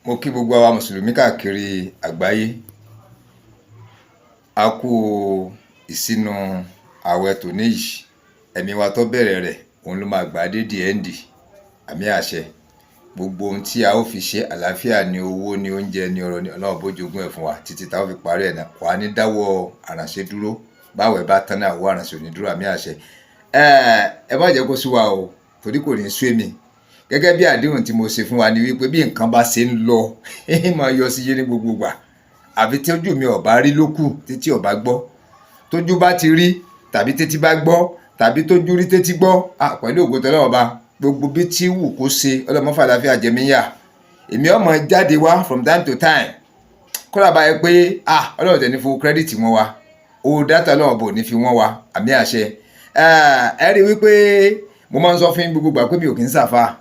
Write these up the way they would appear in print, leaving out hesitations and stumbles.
Mo kí gbogbo àwa mùsùlùmí káàkiri àgbáyé. A kú ìsínu ààwẹ̀ tòní yìí. Ẹ̀mí wa tó bẹ̀rẹ̀ rẹ̀ òun ló máa gbà dé the end. Àmì àṣẹ. Gbogbo ohun tí a ó fi ṣe àlàáfíà ní owó ní oúnjẹ ní ọrọ̀ ní Ọlọ́run bó jogún ẹ̀ fún wa títí tá ó fi parí ẹ̀ náà. Wà á ní dáwọ́ àrànṣe dúró. Báwẹ̀ bá tán náà wọ àrànṣe ò ní dúró. Àmì àṣẹ. Ẹ má jẹ́ kó sú wa o, torí kò ní sú èmi. Gẹ́gẹ́ bí àdéhùn tí mo ṣe fún wa ni wípé bí nǹkan bá ṣe ń lọ máa yọ sí yé ní gbogbo ìgbà. Àfi tí ojú mi ò bá rí lókù tétí ò bá gbọ́. Tójú bá ti rí tàbí tétí bá gbọ́ tàbí tójú rí tétí gbọ́, pẹ̀lú ògo t'Ọlọ́run Ọba, gbogbo bí tí wù kó ṣe Ọlọ́run fà àlàáfíà jẹ mí yà. Èmi ó máa jáde wá from time to time. Kódà bá yẹ pé Ọlọ́run tẹ̀ ní fún kírẹ́dìtì wọn wa. Owó dátà Ọlọ́run bò ní fi wọ́n wa. Àmì àṣẹ. Ẹ rí wípé mo máa ń sọ fún gbogbo ìgbà pé mi ò kì í ṣàfà.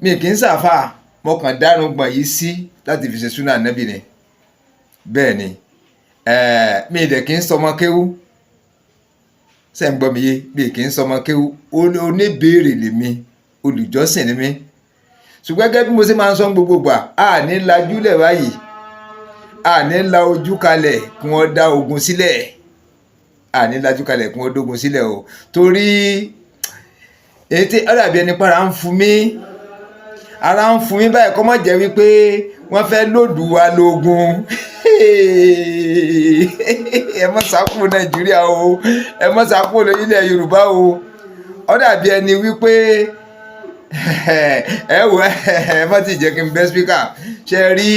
Mi kì í ṣàfà. Mo kàn dárun gbọ̀n yìí sí láti fi ṣe súnà Ànábì ni. Bẹ́ẹ̀ ni. Mi dẹ̀ kì í sọmọ kéwú. Ṣé ń gbọ́ mi yé? Mi kì í sọmọ kéwú. Oníbèrè lèmi. Olùjọ́sìn ni mí. Ṣùgbọ́n gẹ́gẹ́ bí mo ṣe máa ń sọ gbogbo ìgbà, a ní lajúlẹ̀ báyìí. A ní la ojú kalẹ̀ kí wọ́n dá ogun sílẹ̀. A ní lajú kalẹ̀ kí wọ́n dógun sílẹ̀ o. Torí ètè ọ̀dàbí ẹni para ń fún mi. Ara ń fún mi báyìí kó má jẹ́ wípé wọ́n fẹ́ lòdù wa lógun. Ẹ má sá kúrò Nàìjíríà o. Ẹ má sá kúrò lórílẹ̀ Yorùbá o. Ó dàbí ẹni wípé ẹ má ti jẹ́ kí n bẹ́ spíkà. Ṣé rí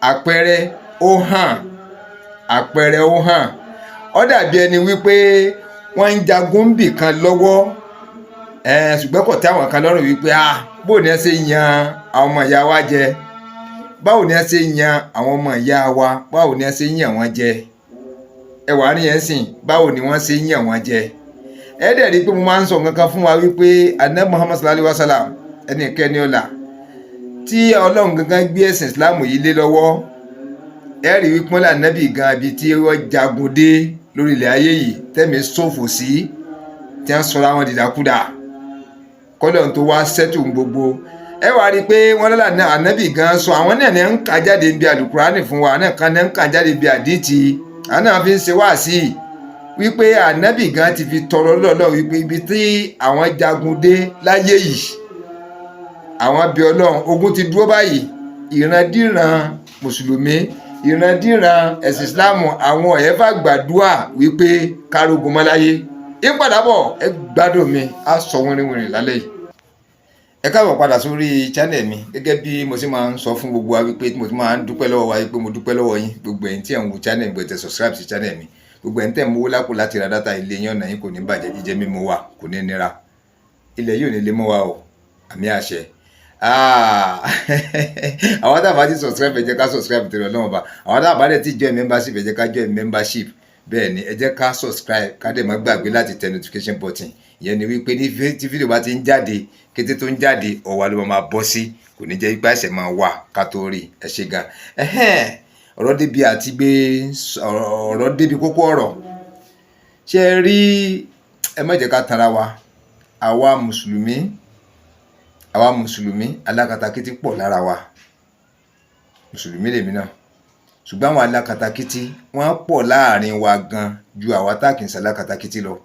àpẹẹrẹ ó hàn. Àpẹẹrẹ ó hàn. Ó dàbí ẹni wípé wọ́n ń jagun bì kan lọ́wọ́. Ṣùgbọ́n kò tẹ́ àwọn kan lọ́rùn wípé báwo ni ẹ ṣe yan àwọn ọmọ ìyá wa jẹ. Báwo ni ẹ ṣe yan àwọn ọmọ ìyá wa. Báwo ni ẹ ṣe yàn wọ́n jẹ. Ẹ wà ní yẹn sìn. Báwo ni wọ́n ṣe yàn wọ́n jẹ. Ẹ dẹ̀ rí pé mo máa ń sọ nǹkan kan fún wa wípé Ànábì Muhammad sallallahu alaihi wasallam ẹnikẹ́ni ọ̀la tí Ọlọ́run gangan gbé ẹ̀sìn Islam yìí lé lọ́wọ́. Ẹ rí wípé wọ́n là Ànábì gan ibi tí wọ́n jagun dé lórí ilẹ̀ ayé yìí tẹ́mi ṣòfò sí tí wọ́n sọra wọn dìdàkudà. Kọ́lọ́run tó wá sẹ́tù gbogbo. Ẹ wá rí pé wọ́n lọ́la Ànábì gan sọ àwọn náà ní ń kà jáde bí Àlùkùránì fún wa. Náà kan ní ń kà jáde bí àdìtì. Àwọn náà fi ń ṣe wáàsí wípé Ànábì gan ti fi tọrọ lọ́lọ́ wípé ibi tí àwọn jagun dé láyé yìí àwọn bí Ọlọ́run ogun ti dúró báyìí. Ìrandíran mùsùlùmí, ìrandíran ẹ̀sìn Ìsìláàmù àwọn ọ̀yẹ́ fà gbàdúrà wípé kárógun mọ́ láyé. Ìpadàbọ̀ ẹ gbádùn mi á sọ wìrìwìrì lálẹ́ yìí. Ẹ káàbọ̀ padà sórí channel mi. Gẹ́gẹ́ bí mo ṣe máa ń sọ fún gbogbo wa wípé mo ti máa ń dúpẹ́ lọ́wọ́ wa wípé mo dúpẹ́ lọ́wọ́ yín. Gbogbo ẹ̀yin tí ẹ̀ ń wo channel gbogbo ẹ̀ subscribe sí channel mi. Gbogbo ẹ̀yin tẹ̀ ń mówó lápò láti ra dátà ilé yín ọ̀nà yín kò ní bàjẹ́, jíjẹ mímu wa kò ní nira. Ilẹ̀ yìí ò ní lé mọ́ wa o. Àmì àṣẹ. Àwọn tá bá ti subscribe ẹ jẹ́ ká subscribe torí Ọlọ́run Ọba. Àwọn tá bá dẹ̀ ti join membership ẹ jẹ́ ká join membership. Bẹ́ẹ̀ ni ẹ jẹ́ ká subscribe ká dẹ̀ má gbàgbé láti tẹ notification button. Ìyẹn ni wípé ní tí fídíò bá ti ń jáde kété tó ń jáde ọ̀wà ló máa bọ́ sí. Kò ní jẹ́ ipá ẹsẹ̀ máa wà ká tó rí. Ẹ ṣé gan. Ọ̀rọ̀ débi àti gbé ọ̀rọ̀ débi kókó ọ̀rọ̀. Ṣé rí ẹ má jẹ́ ká tara wa. Àwa mùsùlùmí alákatakítí pọ̀ lára wa. Mùsùlùmí lèmi náà. Ṣùgbọ́n àwọn alákatakítí wọ́n pọ̀ láàrin wa gan ju àwa tá kì í ṣe alákatakítí lọ.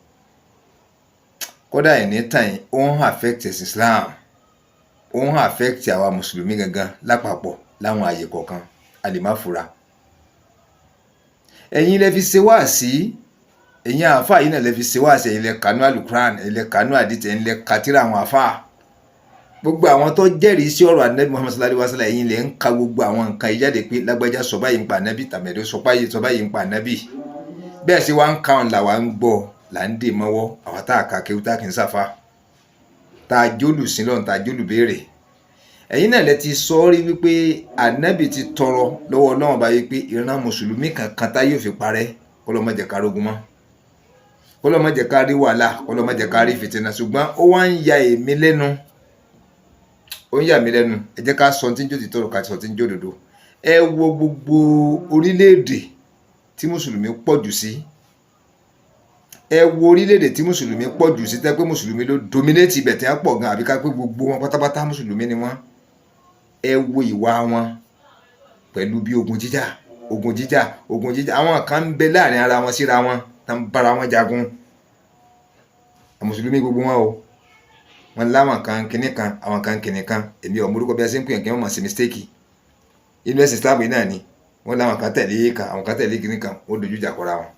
Kódà anytime ó ń affect ẹ̀sìn Islam. Ó ń affect àwa mùsùlùmí gangan lápapọ̀ láwọn àyè kọ̀ọ̀kan. A lè má fura. Ẹ̀yin lẹ fi ṣe wáàsí. Ẹ̀yin àáfà yìí náà lẹ fi ṣe wáàsí. Ẹ̀yin lẹ kànú Al-Qur'an, ẹ̀yin lẹ kànú àdìtì, ẹ̀yin lẹ kàtírà àwọn àáfà. Gbogbo àwọn tó jẹ́rìí sí ọ̀rọ̀ Ànábì Muhammad sallallahu alaihi wasallam ẹ̀yin lẹ ń ka gbogbo àwọn nǹkan yìí jáde pé lágbájá sọ báyìí ń pa Ànábì, tàmẹ̀dó sọ báyìí ń pa Ànábì. Bẹ́ẹ̀ sì wá ń ka ọ̀n là wá ń gbọ́ là ń dè mọ́wọ́ àwọn tá a kà kéwú tá kì í ṣàfà. Tá a jólù sí lọ́run tá a jólù béèrè. Ẹ̀yin náà lẹ ti sọ rí wípé Ànábì ti tọrọ lọ́wọ́ Ọlọ́run bá wípé ìran mùsùlùmí kankan tá yóò fi parẹ́ kọ́lọ́ má jẹ́ ká rógun mọ́. Kọ́lọ́ má jẹ́ ká rí wàhálà, kọ́lọ́ má jẹ́ ká rí fìtínà. Ṣùgbọ́n ó wá ń ya èmi lẹ́nu. Ó ń yà mí lẹ́nu. Ẹ jẹ́ ká sọ tí ń jó ti tọrọ ká sọ tí ń jó òdodo. Ẹ wo gbogbo orílẹ̀-èdè tí mùsùlùmí pọ̀ jù sí. Ẹ wo orílẹ̀-èdè tí mùsùlùmí pọ̀ jù sí tẹ́ pé mùsùlùmí ló dominate ibẹ̀ tí wọ́n pọ̀ gan àbí ká pé gbogbo wọn pátápátá mùsùlùmí ni wọ́n. ẹ wo ìwà wọn pẹ̀lú bí ogun jíjà àwọn kan ń bẹ láàrin ara wọn síra wọn tá ń bára wọn jagun. Mùsùlùmí gbogbo wọn o, wọn láwọn kan kinní kan àwọn kan kinní kan, èmi ò morúkọ bí a ṣe ń pè yàn kí wọ́n mọ̀ sí mistake. Inú ẹ̀sìn Islam náà ni wọ́n láwọn kan tẹ̀lé kan àwọn kan tẹ̀lé kinní kan, wọ́n dojú ìjà kọra wọn.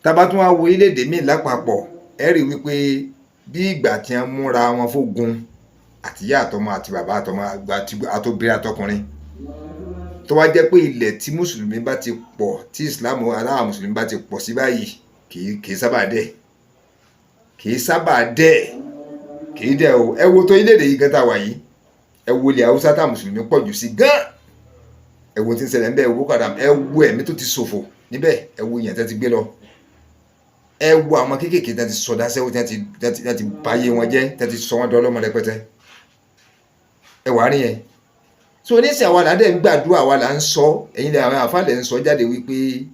Tábà tún wá wo orílẹ̀-èdè míì lápapọ̀, ẹ rí wípé bí ìgbà tí wọ́n múra wọn fógun àtìyá àtọmọ àti bàbá àtọmọ àtobìnrin àtọkùnrin, tó wá jẹ́ pé ilẹ̀ tí mùsùlùmí bá ti pọ̀, tí Islam aláwọ̀ mùsùlùmí bá ti pọ̀ sí báyìí, kì í sábà dẹ̀ o. Ẹ wo tó orílẹ̀-èdè yìí gan tá wà yìí, ẹ wo ilẹ̀ Haúsá tá mùsùlùmí pọ̀ jù sí gan, ẹ wo tí ń ṣẹlẹ̀ níbẹ̀, ẹ wo Boko Haram, ẹ wo ẹ̀mí tó ti ṣòfò níbẹ̀, ẹ wo ìyàn tẹ́ ti gbé lọ, ẹ wo àwọn kéékèèké tẹ́ ti sọdá sẹ́wọ́ tẹ́ ti báyé wọn jẹ́, tẹ́ ti sọ wọn dọ́lọ́mọ rẹpẹtẹ, ẹ wàá rí yẹn. So oníṣẹ́ àwa là ń gbàdúrà, àwa là ń sọ, ẹ̀yin lè àwọn àfàlẹ̀ ń sọ jáde wípé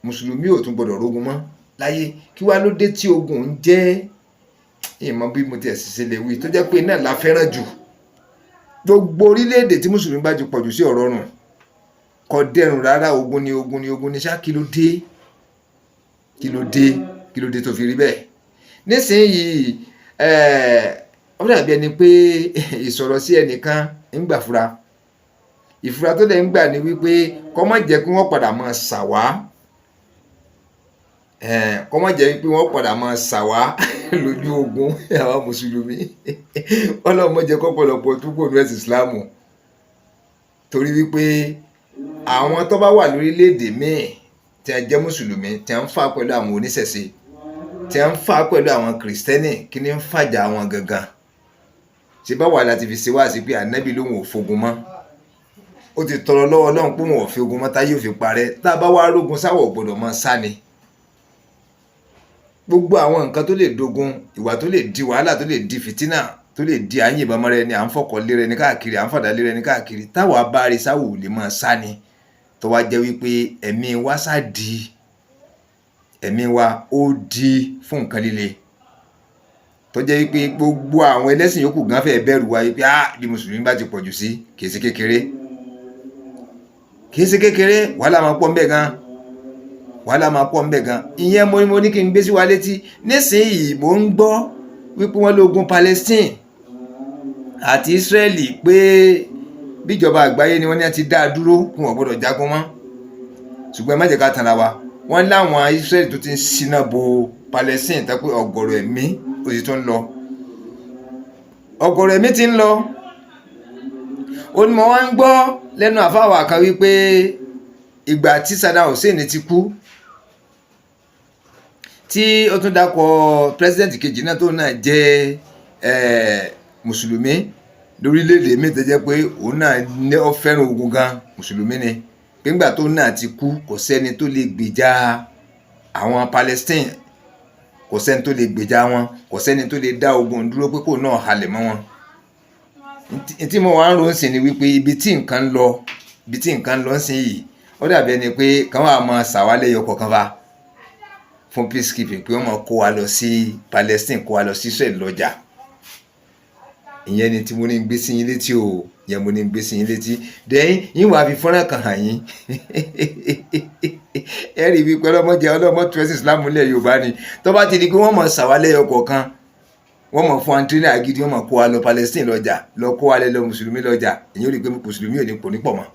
mùsùlùmí ò tún gbọdọ̀ rógun mọ́ láyé. Kí wá ló dé tí ogun ń jẹ́ ìmọ̀ bí mo ti ẹ̀sìn ṣe lè wí tó jẹ́ pé náà la fẹ́ràn jù. Gbogbo orílẹ̀-èdè tí mùsùlùmí bá ju pọ̀jù sí ọ̀rọ̀ rùn kò dẹrùn rárá. Ogun ni ṣá. Kí ló dé tó fi rí bẹ́ẹ̀? Nísìnyìí ó dàbí ẹni pé ìsọ̀rọ̀ sí ẹnìkan ń gbà fura. Ìfura tó lẹ̀ ń gbà ni wípé kó má jẹ́ kí wọ́n padà máa ṣàwá, lójú ogun àwọn mùsùlùmí. Ọlọ́run má jẹ́ kó pọ̀lọpọ̀ túbọ̀ ní ẹ̀sìn Ìsìlámù, torí wípé àwọn tó bá wà lórílẹ̀-èdè míì tí a jẹ́ mùsùlùmí tí a ń fà pẹ̀lú àwọn oníṣẹ̀ṣe, tí a ń fà pẹ̀lú àwọn kìrìsìtẹ́nì, kí ni ń fàjà àwọn gangan? Ṣé bá wà láti fi ṣe wá sí pé ànábì lóhun ò fogun mọ́, ó ti tọrọ lọ́wọ́ Ọlọ́run pé wọn ò fi ogun mọ́ táyé ò fi parẹ́. Tá a bá wá rógun sáwọ̀ gbọ́dọ̀ mọ́ sá ni. Gbogbo àwọn nǹkan tó lè dogun, ìwà tó lè di wàhálà, tó lè di fìtínà, tó lè di àyìnbọn mọ́ra ẹni, à ń fọkọ̀ lé rẹ ní káàkiri, à ń fàdá lé rẹ ní káàkiri, táwa bá rí sáwọ̀ ò lè mọ́ sá ni. Tó wá jẹ́ wípé ẹ̀mí wa ó di fún nǹkan líle, tó jẹ́ wípé gbogbo àwọn ẹlẹ́sìn yòókù gan fẹ́ bẹ̀rù wa wípé bí mùsùlùmí bá ti pọ̀jù sí kìí ṣe kékeré, wàhálà máa pọ̀ ńbẹ̀ gan. Ìyẹn mo ní kí n gbé sí wa létí. Nísìnyìí mò ń gbọ́ wípé wọ́n lógun Palestine àti Israeli pé bíjọba àgbáyé ni wọ́n ní ti dá dúró kí wọ́n gbọ́dọ̀ jagun mọ́. Ṣùgbọ́n ẹ má jẹ́ ká tanra wa, wọ́n láwọn Israeli tó ti ń ṣínà bo Palestine tó pé ọ̀gọ̀rọ̀ ẹ̀mí ó sì tún ń lọ. Ọ̀gọ̀rọ̀ ẹ̀mí ti ń lọ. Ó ní mo wá ń gbọ́ lẹ́nu àfáwà kan wípé ìgbà tí Saddam Hussein ti kú, tí ó tún dákọ̀ president kejì náà tó náà jẹ́ mùsùlùmí lórílẹ̀-èdè mi tó jẹ́ pé òun náà ní ó fẹ́ràn ogun gan, mùsùlùmí ni, pé ńgbà tó náà ti kú kò sẹ́ni tó lè gbèjà àwọn Palestine, kò sẹ́ni tó lè gbèjà wọn, kò sẹ́ni tó lè dá ogun dúró pé kò náà halẹ̀ mọ́ wọn. Tí mo wá ń ro sí ni wípé ibi tí nǹkan ń lọ sí yìí, ó dàbí ẹni pé káwọn àmọ́ ṣàwálẹ̀ yọkọ̀ kan fa fún peacekeeping, pé wọ́n máa kó wa lọ sí Palestine, kó wa lọ sí Israel lọ́jà. Ìyẹn ni tí mo ní gbé sí yín létí o, dẹ́yìn yín wàá fi fọ́nrán kan hàn yín. Ẹ rí wípé ọlọ́mọ tó ẹ̀sìn Islam lẹ̀ Yorùbá ni, tó bá ti di pé wọ́n máa ṣàwálẹ̀ yọkọ̀ kan, wọ́n mọ̀ fún antílẹ̀ àgídí, wọ́n mọ̀ kó wa lọ Palestine lọ́jà, lọ kó wa lọ mùsùlùmí lọ́jà. Èyí ò rí pé mùsùlùmí ò ní pọ̀ nípọ̀ mọ́.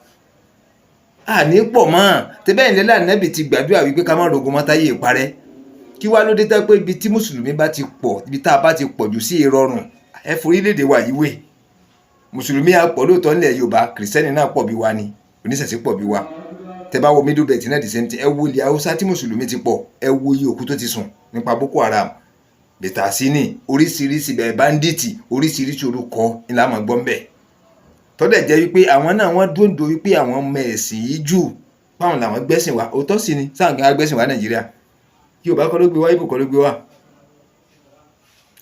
Àní pọ̀ mọ́. Tẹ́bẹ̀ ìlẹ́lá Ànábì ti gbàdúrà wípé ká má rogun mọ́ táyé ìparẹ́. Kí wá ló dé tá pé ibi tí mùsùlùmí bá ti pọ̀, ibi tá a bá ti pọ̀ jù sí ìrọ̀rùn, ẹ forílẹ̀-èdè wa yìí wé. Mùsùlùmí á pọ̀ lóòótọ́ nílẹ̀ Yorùbá, kìrìsìtẹ́nì náà pọ̀ bí wa ni, oníṣẹ̀ṣe pọ̀ bí wa. Tẹ́ bá wo middle belt náà dìsẹ́ntì, ẹ wo ilẹ̀ Haúsá tí mùsùlùmí ti pọ̀, ẹ wo iye òkú tó ti sùn nípa Boko Haram, Bẹ̀tàsínì, oríṣiríṣi bẹ̀rẹ̀ báńdíìtì, oríṣiríṣi orúkọ ńlá máa gbọ́ ńbẹ̀. Tọ́dẹ̀ jẹ́ wípé àwọn náà wọ́n dúndò wípé àwọn ọmọ ẹ̀sìn yìí jù, báwọn làwọn gbẹ́sìn wa. Òótọ́ sí ni, sáà kí wọ́n gbẹ́sìn wa Nàìjíríà. Yorùbá kọ́ ló gbé wá, Ìgbò kọ́ ló gbé wá.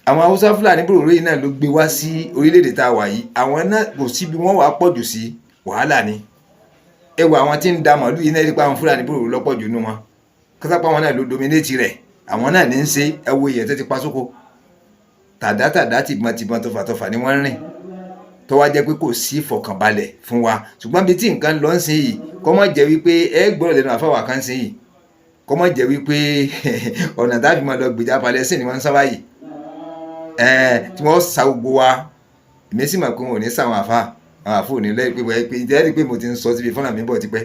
Àwọn Haúsá Fúlàní bòròró yìí náà ló gbé wá sí orílẹ̀-èdè tá a wà yìí. Àwọn náà kò sí bí wọ́n wà pọ̀jù sí, wàhálà ni. Ẹ wo àwọn tí ń da màálù yìí náà, rí pé àwọn Fúlàní bòròró lọ́pọ̀ jù nú wọn. Kásápá wọn náà ló dominate rẹ̀. Àwọn náà ní ń ṣe, ẹ wo ìyẹn tó ti pa sóko. Tàdátàdá tìbọn tọfàtọfà ni wọ́n rìn. tó wá jẹ́ pé kò sí ìfọ̀kànbalẹ̀ fún wa ṣùgbọ́n bí tí nǹkan lọ ń sìn yìí kó má jẹ́ wípé ẹ gbọ́dọ̀ lẹ́nu àfáwà kan sìn yìí kó má jẹ́ wípé ọ̀nà tábì máa lọ gbèjà Palestine ni wọ́n ń sábà yìí tí wọ́n sa gbogbo wa èmi sì mọ̀ pé wọn ò ní sáwọn àfa ò ní lẹ́yìn pé ìdẹ́rì pé mo ti ń sọ síbi fúnra mi bọ̀ tipẹ́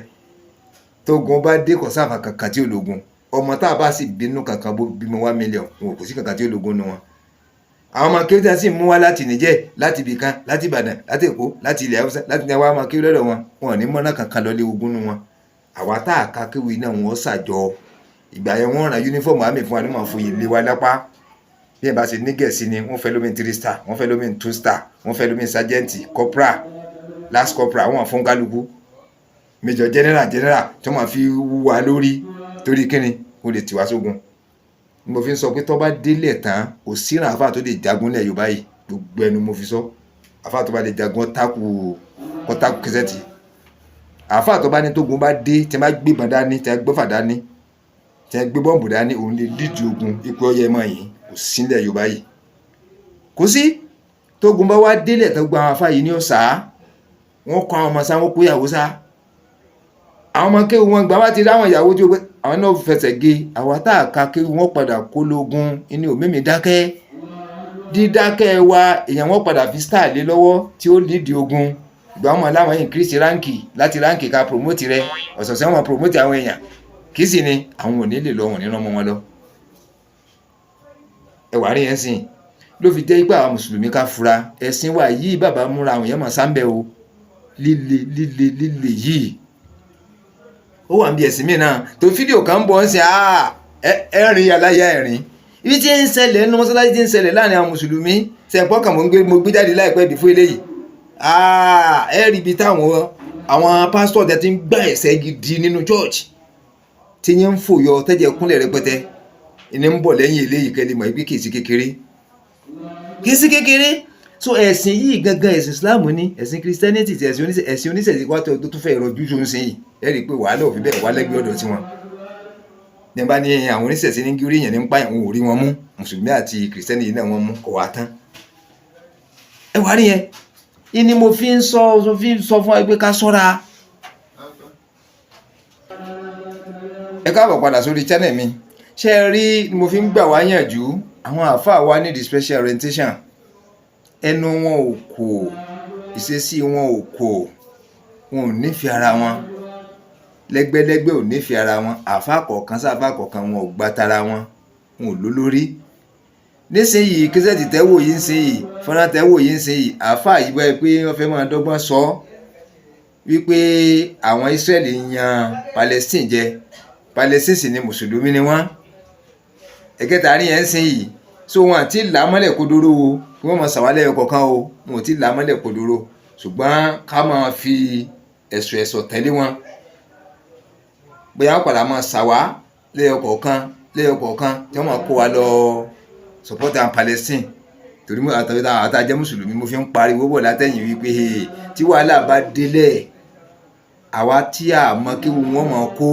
tógun bá dé kọ̀ sáfà kankan tí ológun ọmọ tá a bá sì bínú kankan bó bímọ 1 million wọn kò sí kankan tí ológun nu wọn àwọn ọmọ kéwì tí a sì mú wá láti Níjẹ̀ láti ibìkan láti Ìbàdàn láti Èkó láti ilẹ̀ Haúsá láti ní àwọn ọmọ kéwì lọ́dọ̀ wọn wọn ò ní mọ́nà kankan lọ́lé ogun nu wọn àwa tá a ka kéwì náà wọ́n ṣàjọ ìgbà yẹn wọ́n rán yúnífọ̀mù àmì fún wa ní mọ̀ fún ilé wa lápá bí ẹ bá ṣe ní Gẹ̀ẹ́sì ni wọ́n fẹ́ lómi 3 star wọ́n fẹ́ lómi 2 star wọ́n fẹ́ lómi sergeant corporal last corporal wọ́n fún kálukú major general tí wọ́n máa fi wúwa lórí torí kíni kó lè tiwa sógun mo fi ń sọ pé tó bá délẹ̀ tán kò síran àfáà tó lè jagun lẹ̀ Yorùbá yìí gbogbo ẹnu mo fi sọ àfáà tó bá lè jagun kọ́tàkù kẹsẹ̀tì àfáà tó bá ní tógun bá dé tí wọ́n bá gbébọn dání tí wọ́n gbọ́fà dání tí wọ́n gbé bọ́ǹbù dání òun lè dídì ogun ipò ọyẹ mọ́ yìí kò sílẹ̀ Yorùbá yìí kò sí tógun bá wá délẹ̀ tó gba àwọn àfáà yìí ní ọ̀sà wọ́n kọ́ àwọn ọmọ sá wọ́n kó ìyàwó sá àwọn ọmọ kéwù wọn gbà wá ti ráwọn ìyàwó tí ó gbé àwọn náà fẹsẹ̀ gé àwa tá a ka kéwù wọn padà kó lógun inú òmímì dákẹ́ dídákẹ́ wa èèyàn wọn padà fi star lé lọ́wọ́ tí ó lídìí ogun ìgbà wọn láwọn increase ránkì láti ránkì ká promote rẹ ọ̀sọ̀ọ̀sẹ̀ wọn promote àwọn èèyàn kì í sì ni àwọn ò ní lè lọ wọn nínú ọmọ wọn lọ ẹwà rí yẹn sìn ló fi jẹ́ pé àwọn mùsùlùmí ká fura ẹ̀sìn wa yìí bàbá múra àwọn èèyàn mọ̀ sáńbẹ́ o líle yìí ó wà níbi ẹ̀sìn mi náà tó fídíò kan bọ̀ ń sìn ẹ̀rín aláya ẹ̀rín ibi tí ń ṣẹlẹ̀ nínú mọ́sálásí tí ń ṣẹlẹ̀ láàrin àwọn mùsùlùmí ṣẹ̀pọ̀ kan mo gbé jáde láìpẹ́ ìdí fún eléyìí ẹ̀rí ibi táwọn pásítọ̀ tẹ́ ti ń gbá ẹ̀sẹ̀ gidi nínú church tí yẹn ń fòyọ tẹ́jẹ̀ kúnlẹ̀ rẹpẹtẹ ìní ń bọ̀ lẹ́yìn eléyìí kẹ́lẹ́ mọ̀ ibi kì í sí kékeré so ẹ̀sìn yìí gangan ẹ̀sìn Islam ní ẹ̀sìn Christianity ti ẹ̀sìn oníṣẹ̀ṣẹ̀ wá tó tún fẹ́ ìrọ̀jú tó ń sìn yìí ẹ rí i pé wàhálà òfin bẹ́ẹ̀ wà lẹ́gbẹ̀ẹ́ ọ̀dọ̀ tiwọn ní bá ní àwọn oníṣẹ̀ṣẹ̀ ní gírí yẹn ní ń pààyàn wọn ò rí wọn mú mùsùlùmí àti kìrìsìtẹ́nì yìí náà wọ́n mú kò wá tán ẹ wá rí yẹn ìní mo fi ń sọ fún wa pé ká ṣọ́ra ẹ káàbọ̀ padà sórí channel mi ṣé ẹ rí mo fi ń gbà wá yànjú àwọn àáfàá wa ní the special orientation ẹnu wọn ò kò ìṣesí wọn ò kò wọn ò nífẹ̀ẹ́ ara wọn lẹ́gbẹ́lẹ́gbẹ́ ò nífẹ̀ẹ́ ara wọn àáfàá kọ̀ọ̀kan sáfàá kọ̀ọ̀kan wọn ò gbá tara wọn wọn ò lólórí nísìnyìí kẹsẹ̀tì tẹ́wò yìí ń sìn yìí fọ́nrán tẹ́wò yìí ń sìn yìí àáfàá yìí wáyé pé wọ́n fẹ́ máa dọ́gbọ́n sọ wípé àwọn Israẹli yan Palestine jẹ Palestine sì ni mùsùlùmí ni wọ́n ẹ̀kẹta rí yẹn ń sìn yìí so wọn àti làmọ́lẹ̀ kodoro o kí wọ́n mọ̀ sàwálẹ̀ ọkọ̀ọ̀kan o wọn ò tí làmọ́lẹ̀ kodoro ṣùgbọ́n ká máa fi ẹ̀sọ̀ tẹ̀lé wọn bóyá padà máa sàwá lẹ́yọkọ̀ọ̀kan tí wọ́n máa kó wa lọ support and Palestine torí àtàjẹ́ mùsùlùmí mo fi ń pariwo bọ̀ látẹ̀yìn wípé tí wàhálà bá délẹ̀ àwa tí a mọ kéwu wọ́n máa kó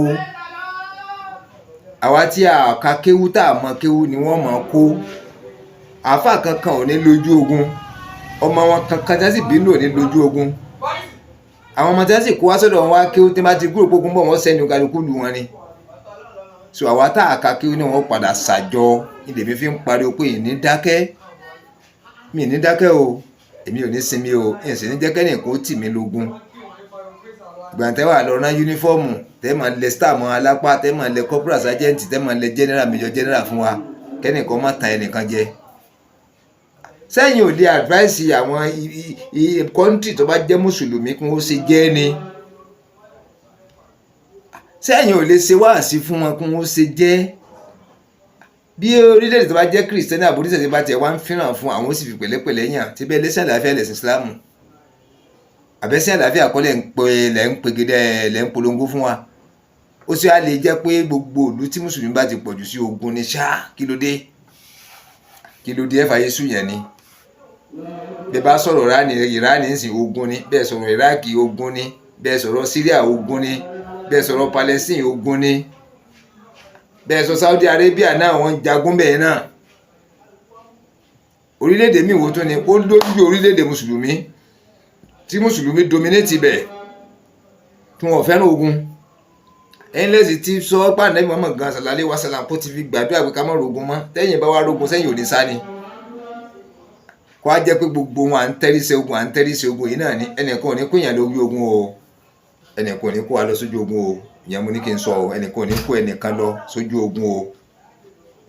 àwa tí a ka kéwu tá a mọ kéwu ni wọ́n máa kó àáfàá kankan ò ní lójú ogun ọmọ wọn kankan tí wọ́n sì bínú ò ní lójú ogun àwọn ọmọ tí wọ́n sì kó wá sọ́dọ̀ wọn wá kéwu tí wọ́n bá ti kúrò pógun bọ̀ wọ́n sẹ́ni kálukú lù wọn ni so àwa tá a ka kéwu ni wọ́n padà ṣàjọ ilé mi fi ń pariwo pé ìní dákẹ́ mi ní dákẹ́ o èmi ò ní sinmi o ìsìn ní jẹ́kẹ́ nìkan ó tì mí lógún gbàǹtẹ́wà lọ rán yúnífọ́ọ̀mù tẹ́ máa lẹ star mọ́ alápá tẹ́ máa lẹ corporal sergeant tẹ́ máa lẹ general major general fún wa kẹ́nìkan má tan ẹnìkan jẹ sẹ́yìn ò lè advice àwọn country tó bá jẹ́ mùsùlùmí kí wọ́n ṣe jẹ́ ni sẹ́yìn ò lè ṣe wáàsí fún wọn kí wọ́n ṣe jẹ́ bí orílẹ̀-èdè tó bá jẹ́ kìrìsìtẹ́nì àbúrísẹ̀ tó bá tẹ̀ wá ń fẹ́ràn fún àwọn ó sì fi pẹ̀lẹ́pẹ̀lẹ́ yàn tí bẹ́ẹ̀ lẹ́sìn àlàáfíà lẹ̀sìn Ìsìlámù àbẹ́sìn àlàáfíà kọ́ lẹ́ ń pegedé lẹ́ ń polongo fún wa ó sì á lè jẹ́ pé gbogbo ìlú tí mùsùlùmí bá ti pọ̀jù sí ogun ni ṣá kí ló dé ẹ̀fà Yésù yẹn ni bẹ́ẹ̀ bá sọ̀rọ̀ Ìránì ń sìn ogun ni bẹ́ẹ̀ sọ̀rọ̀ Iraki ogun ni bẹ́ẹ̀ sọ̀rọ̀ Syria ogun ni bẹ́ẹ̀ sọ̀rọ̀ Palestine ogun ni bẹ́ẹ̀ sọ Saudi Arabia náà wọ́n jagun bẹ́ẹ̀ náà orílẹ̀-èdè míì wo tó ni ó lójú orílẹ̀-èdè mùsùlùmí tí mùsùlùmí dominate ibẹ̀ tí wọ́n fẹ́ràn ogun. ẹ̀yin lẹ́sìn tí sọ pé Ànábì Muhammad gan sallallahu alaihi wasallam kó ti fi gbàdúrà pé ká má rogun mọ́, tẹ́yìn bá wá rogun sẹ́yìn ò ní sá ni. kó á jẹ́ pé gbogbo wọn à ń tẹ́rí sí ogun yìí náà ni ẹnìkan ò ní kó yàn lórí ogun o, ẹnìkan ò ní kó wa lọ sójú ogun o, ìyẹn mo ní kí n sọ o, ẹnìkan ò ní kó ẹnìkan lọ sójú ogun o,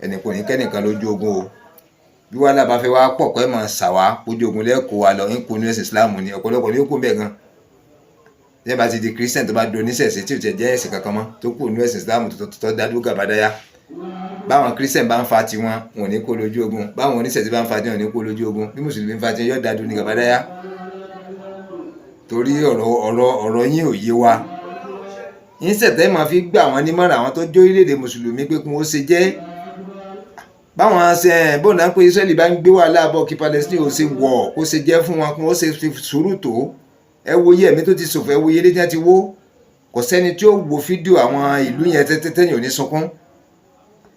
ẹnìkan ò ní kẹ́nìkan lójú ogun o. bí wàhálà bá fẹ́ wá pọ̀ pẹ́ mọ̀ ṣàwá ojú ogun lẹ́kọ̀ọ́ wa lọ ń kó ní ẹ̀sìn Islam ni ọ̀pọ̀lọpọ̀ ní ó kó bẹ́ẹ̀ gan. ní bá ti di Christian tó bá do oníṣẹ̀ṣe tí ò tẹ̀ jẹ́ ẹ̀sìn kankan mọ́ tó kù ní ẹ̀sìn Islam tó dádúró gàbádáyà, báwọn Christian bá ń fa tiwọn wọn ò ní kó lójú ogun, báwọn oníṣẹ̀ṣe bá ń fa tiwọn ò ní kó lójú ogun, bí mùsùlùmí ń fa tiwọn yóò dádúró ní gàbádáyà. torí ọ̀rọ̀ yín ò yé wa. yín sẹ̀tẹ́ máa fi gbà wọ́n nímọ̀ràn àwọn tó jó orílẹ̀-èdè mùsùlùmí pé kí wọ́n ṣe jẹ́ báwọn ṣe bóun náà pé Israẹli bá ń gbé wàhálà bọ̀ kí Palestine ò ṣe wọ̀ kó ṣe jẹ́ fún wọn kí wọ́n ṣe fi sùúrù tó. ẹ wo iye ẹ̀mí tó ti ṣòfò, ẹ wo iye ilé tí wọ́n ti wó. kò sẹ́ni tí ó wo fídíò àwọn ìlú yẹn tẹ́yìn ò ní sunkún.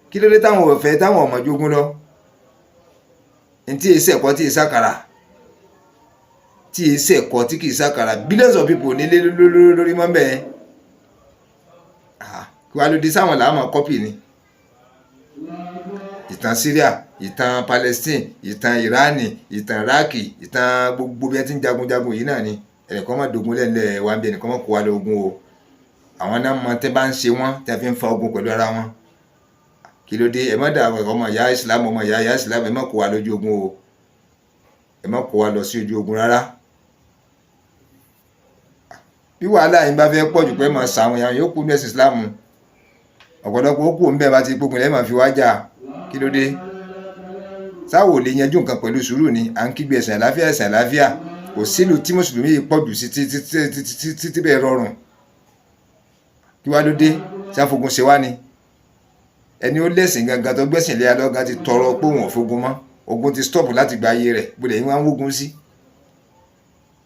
kí ló dé táwọn ọ̀fẹ́ táwọn ọmọ jogun lọ tí èsì ẹ̀kọ́ tí èsì àkàrà tí èsì ẹ̀kọ́ tí kì í sàkàrà billions of people nílé lórí mọ́ bẹ́ẹ̀. kí wàá ló dé sáwọn làwọn kọ́pì ni. ìtàn Syria, ìtàn Palestine, ìtàn Irani, ìtàn Iraki, ìtàn gbogbo bí wọ́n ti ń jagunjagun yìí náà ni. ẹnìkan má dogun lẹ́lẹ̀ wá bí ẹnìkan má kó wa lọ ogun o. àwọn náà mọ tẹ́ bá ń ṣe wọ́n tẹ́ fi ń fa ogun pẹ̀lú ara wọn. kí ló dé ẹ má dà ọmọ ìyá Islam ẹ má kó wa lójú ogun o, ẹ má kó wa lọ sí ojú ogun rárá. bí wàhálà yín bá fẹ́ pọ̀ jù pé máa sàwọn èèyàn yóò kú ní ẹ̀sìn Islam ọ̀pọ̀lọpọ̀ ó kù ń bẹ́ẹ̀ bá ti gbógun lẹ́ẹ̀ máa fi wá jà. kí ló dé sáwò lè yanjú nǹkan pẹ̀lú sùúrù ni à ń kígbe ẹ̀sìn àlàáfíà kò sílùú tí mùsùlùmí yìí pọ̀ jù sí títí bẹ́ẹ̀ rọrùn. kí wá ló dé sáfogun ṣe wá ni ẹni ó lẹ́sìn gangan tó gbẹ́sìn lé alọ́gán ti tọrọ pé òun ò fogun mọ́, ogun ti stop láti gba ayé rẹ̀ bó lẹ́yìn wá ń wógun sí.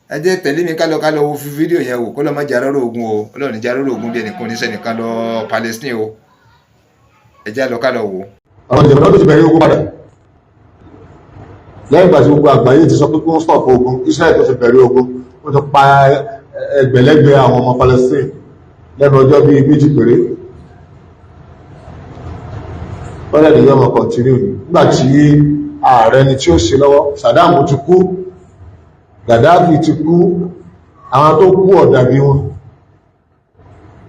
ẹ jẹ́ tẹ̀lé mi kálọ wo fídíò yẹn wò kó lọ́ má jarọ́rọ̀ ogun o, Ọlọ́run ní jarọ́rọ̀ ogun bí ẹnìkan oníṣẹ́ nìkan lọ Palestine o. ẹ jẹ́ kálọ wò. àwọn ìjọba tó ti bẹ̀rẹ̀ ogun padà lẹ́yìn ìgbà tí gbogbo àgbáyé ti sọ pé kí wọ́n stop ogun, Israel tó ti bẹ̀rẹ̀ ogun wọ́n ti pa ẹgbẹ̀lẹ́gbẹ̀ àwọn ọmọ Palestine lẹ́nu ọjọ́ bíi méjì péré. wọ́n lẹ́nu yọmọ continue nígbà tí ààrẹ ni tí ó ṣe lọ́wọ́ Saddam ti kú, Gaddafi ti kú, àwọn tó kú ọ̀dà bí wọn.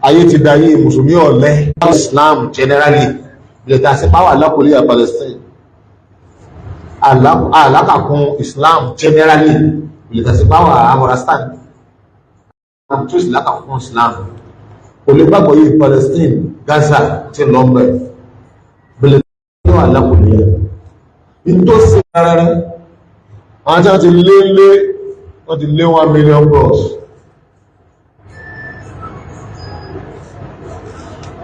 ayé ti dayé mùsùlùmí ọ̀lẹ. Islam generally ilẹ̀ ta sí pàwà lápòlíyà Palestine alákàkún Islam generally ilẹ̀ ta sí pàwà Afghanistan tó sì lákàkún Islam olùgbàgbọ́ yìí Palestine Gaza ti lọ́mbẹ̀ ilẹ̀ ta sí pàwà lápòlíyà nítòsí rárá. àwọn tí wọ́n ti lé 1 million plus.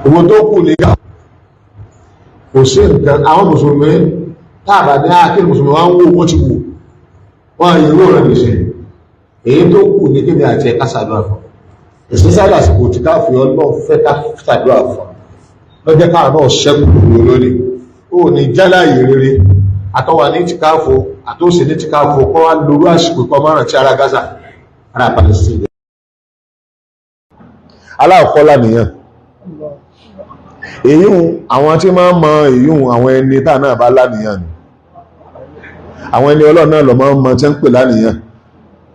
owó tó kù ní ká kò sí nǹkan. àwọn mùsùlùmí tààbà ní àkílù mùsùlùmí wọ́n ń wó wọ́n ti wò wọ́n yìí rò rẹ̀ lèṣe. èyí tó kù ní kébì àti ẹ̀ká ṣàdúrà fún ìsínsáré àsìkò tí káfí Ọlọ́run fẹ́ ká ṣàdúrà fún lọ́jọ́ káà náà ṣẹ́kù lórí ó ní jálàyé rere àtọwà ní tìkáfò àtòsí ní tìkáfò kọ́ wá lórú àsìkò kọ́ márùn tí ara Gaza ara Palestine. aláàkọ́lá nìyàn èyíhun àwọn tí máa ń mọ èyíhun àwọn ẹni tá náà bá láníyàn ni àwọn ẹni Ọlọ́run náà lọ máa ń mọ tí ń pè láníyàn.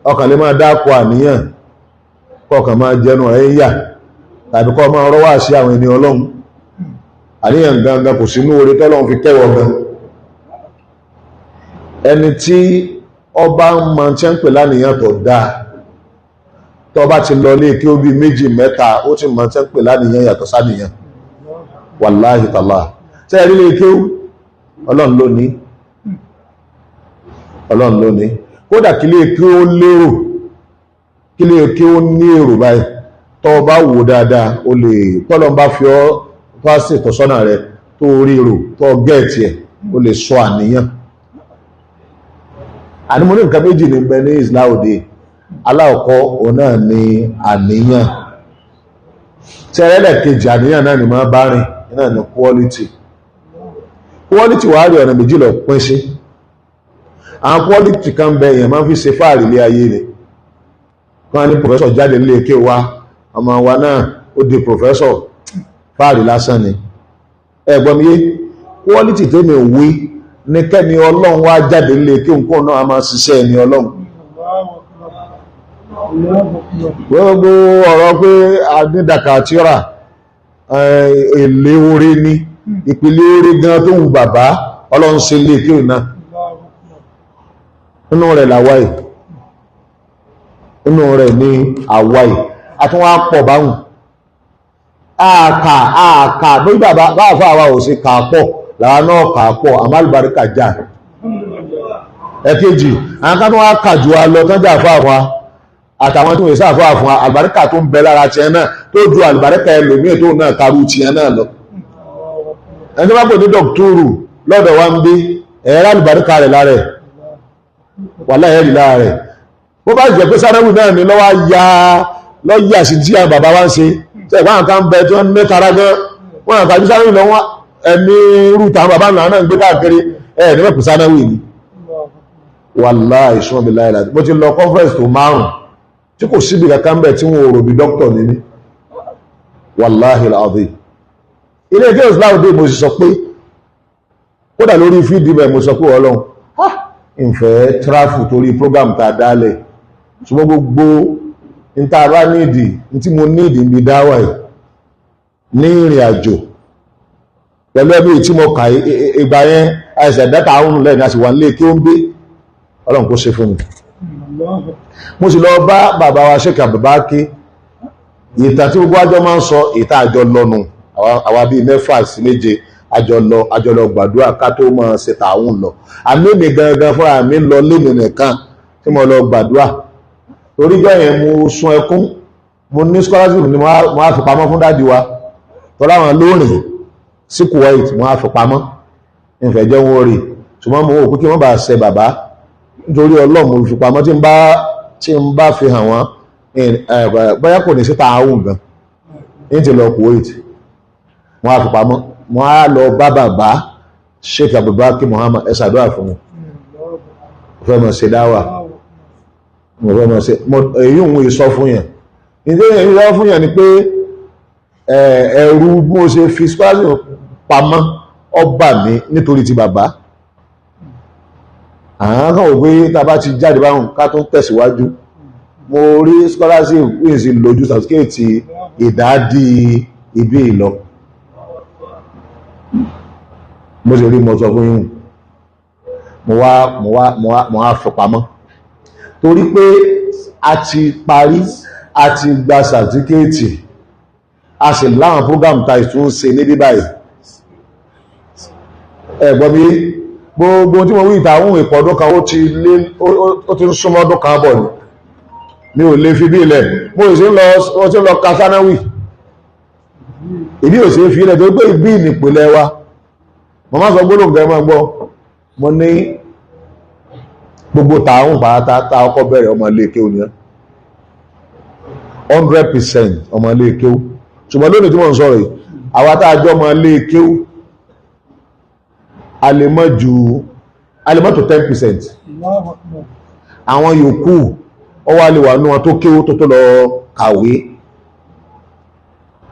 ọkàn lè máa dákọ àníyàn kọkàn máa jẹnu ẹ̀ yà tàbí kọ́ máa rọ́wà sí àwọn ẹni Ọlọ́run. àníyàn gangan kò sínú oore tọ́lọ́run fi kẹ́wọ̀ gan. ẹni tí ọba ń mọ tí ń pè láníyàn tó dáa tó bá ti lọ lé kí ó bí méjì mẹ́ta ó ti mọ tí ń pè láníyàn yàtọ̀ sáníyàn. wàláhì tàlá tí ẹ̀rí lè kí Ọlọ́run ló ní kódà kí lè kí ó lérò kí lè kí ó ní èrò báyìí tó bá wò dáadáa ó lè tọ́lọ́n bá fi ọ́ pàṣẹ ìtọ́sọ́nà rẹ tó rí èrò tó gẹ́ẹ̀tì ẹ̀ ó lè sọ àníyàn. ànímọ́ ní nǹkan méjì ní bẹ ní ìsìláòdè aláọ̀kọ́ òun náà ní àníyàn tẹ́rẹ́lẹ̀ kejì àníyàn náà ni máa bá rìn náà ní quality wàá rí ọ̀nà méjì lọ pín sí. àwọn quality kan bẹ èèyàn máa fi ṣe fáàrí ilé ayé rẹ̀ wọ́n ní professor jáde nílé ké wa ọmọ wa náà ó di professor fáàrí lásán ni ẹ̀gbọ́n mi yé quality tèmi wí ní kẹ́ni ọlọ́run wá jáde nílé ké nǹkan náà a máa ṣiṣẹ́ ẹni ọlọ́run gbogbo ọ̀rọ̀ pé adídàkà tíra èlé orí ní ìpìlẹ̀ orí gan tó wù bàbá ọlọ́run ṣe lè kí òun náà inú rẹ̀ làwáì inú rẹ̀ ní àwáì àti wọ́n á pọ̀ báhùn àkà bí bàbá fún àwa ò sí kàápọ̀ làwa náà kàápọ̀ àmàlùbáríkà jà ẹ̀kejì àwọn kan tó wá kàjù wa lọ tán jà fún àwa àtàwọn tó ń sá fún àfún àlùbáríkà tó ń bẹ lára tiẹ̀ náà tó ju àlùbáríkà ẹlòmíì tó náà karú tiẹ̀ náà lọ ẹni tó bá pè ní dọ̀kítọ́rù lọ́dọ̀ wa ń bí ẹ̀rọ àlùbáríkà rẹ̀ lára ẹ̀ wà láyé rí lára rẹ̀ bó bá jẹ́ pé sáréwì náà ni lọ́yà sí tí àwọn bàbá wa ń ṣe tí ẹ̀gbọ́n àwọn kan bẹ tí wọ́n ní tara gan wọ́n àkàjú sáréwì lọ́wọ́ ẹni rúta àwọn bàbá náà ń gbé káàkiri ẹ̀ ní mẹ́kù sáréwì ni wàláhì ìṣúná bí láyé láti mo ti lọ conference tó 5 tí kò síbi kankan bẹ̀ tí wọ́n rò bí dókítà ní ní wàláhì láàdì ilé ẹgbẹ́ islam dé mo sì sọ pé kódà lórí fídí bẹ̀ mo sọ pé ọlọ́run ìfẹ́ tráfù torí program ta dálẹ̀ ṣùgbọ́n gbogbo ìtara nídìí tí mo nídìí bí dáwà ẹ̀ ní ìrìn àjò pẹ̀lú ẹbí tí mo kà ìgbà yẹn àìsàn dátà àwọn lẹ́yìn àti wà nílé kí ó ń gbé ọlọ́run kó ṣe fún mi mo sì lọ bá bàbá wa ṣèkà bàbá kí ìtàn tí gbogbo àjọ máa ń sọ ìta àjọ lọ́nu àwa bíi 6 sí 7 àjọlọ gbàdúrà ká tó máa ṣe tààwọn lọ àmì mi gangan fúnra mi lọ lémi nìkan tí mo lọ gbàdúrà torí jọ yẹn mo sun ẹkún mo ní scholarship ni mo á fi pamọ́ fún dáàdi wa tọ́lá wọn lóòrìn sí Kuwait mo á fi pamọ́ ìfẹ́ jẹ́ wọn rí ṣùgbọ́n mo wò pé kí wọ́n bá ṣe bàbá nítorí Ọlọ́run mo fi pamọ́ tí n bá fi hàn wọ́n bóyá kò ní sí tààwọn gan ní ti lọ Kuwait mo á fi pamọ́ wọ́n á lọ bá bàbá Sheikh Abubakar Muhammad ẹ̀sàdúrà fún mi fẹ́ mọ̀ sí dáwà mo fẹ́ mọ̀ sí èyí òun ìsọ fún yẹn ìdí èyí ìsọ fún yẹn ni pé ẹ̀rù bí mo ṣe fi scholarship pamọ́ ọba mi nítorí ti bàbá àwọn kan wò pé tá a bá ti jáde báwọn ká tó tẹ̀síwájú mo rí scholarship wíì sí lójú certificate ìdádì ibi ìlọ mo sì rí mo sọ fún yín mo wá fi pamọ́ torí pé a ti parí a ti gba sàtíkéètì a sì láwọn program ta ìtún ṣe níbí báyìí ẹ̀gbọ́n mi gbogbo tí mo wí ìtàwọn ìpọ̀ ọdún kan ó ti ń súnmọ́ ọdún kan bọ̀ ni mi ò lè fi bí ilẹ̀ mo sì ń lọ kasánáwì ìbí ò sí fi ilẹ̀ tó gbé ìbí ìnìpìlẹ̀ wa mo máa sọ gbólóhùn gẹ́gẹ́ máa gbọ́ mo ní gbogbo tààrùn pàátá tá ọkọ̀ bẹ̀rẹ̀ ọmọ ilé kéwú ni 100% ọmọ ilé kéwú ṣùgbọ́n lónìí tí mo ń sọ̀rọ̀ yìí àwa tá a jọ ọmọ ilé kéwú a lè mọ́ tó 10%. Àwọn yòókù ó wá lè wà ní wọn tó kéwú tó lọ kàwé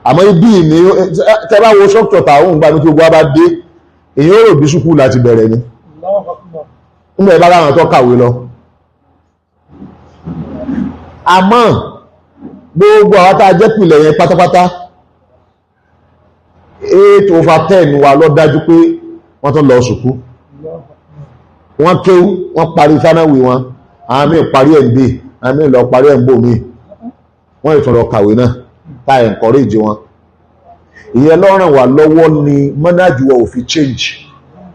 àmọ́ ibi ní tẹ́bá wo ṣọ́pọ̀ tààrùn gbá ní tí gbogbo bá dé èyí ó rò bí ṣùkú láti bẹ̀rẹ̀ ni nígbà ìbára àwọn tó kàwé lọ àmọ́ gbogbo àwọn tá a jẹ́ pìlẹ̀ yẹn pátápátá 8/10 wa lọ dájú pé wọ́n tó lọ ṣùkú wọ́n kéwú wọ́n parí fánáwì wọn àwọn míì parí MB àwọn míì lọ parí MB mi wọ́n ìtọ̀rọ̀ kàwé náà tá encourage wọn ìyẹn lọ́rùn wà lọ́wọ́ ni mọ́nájú wa ò fi change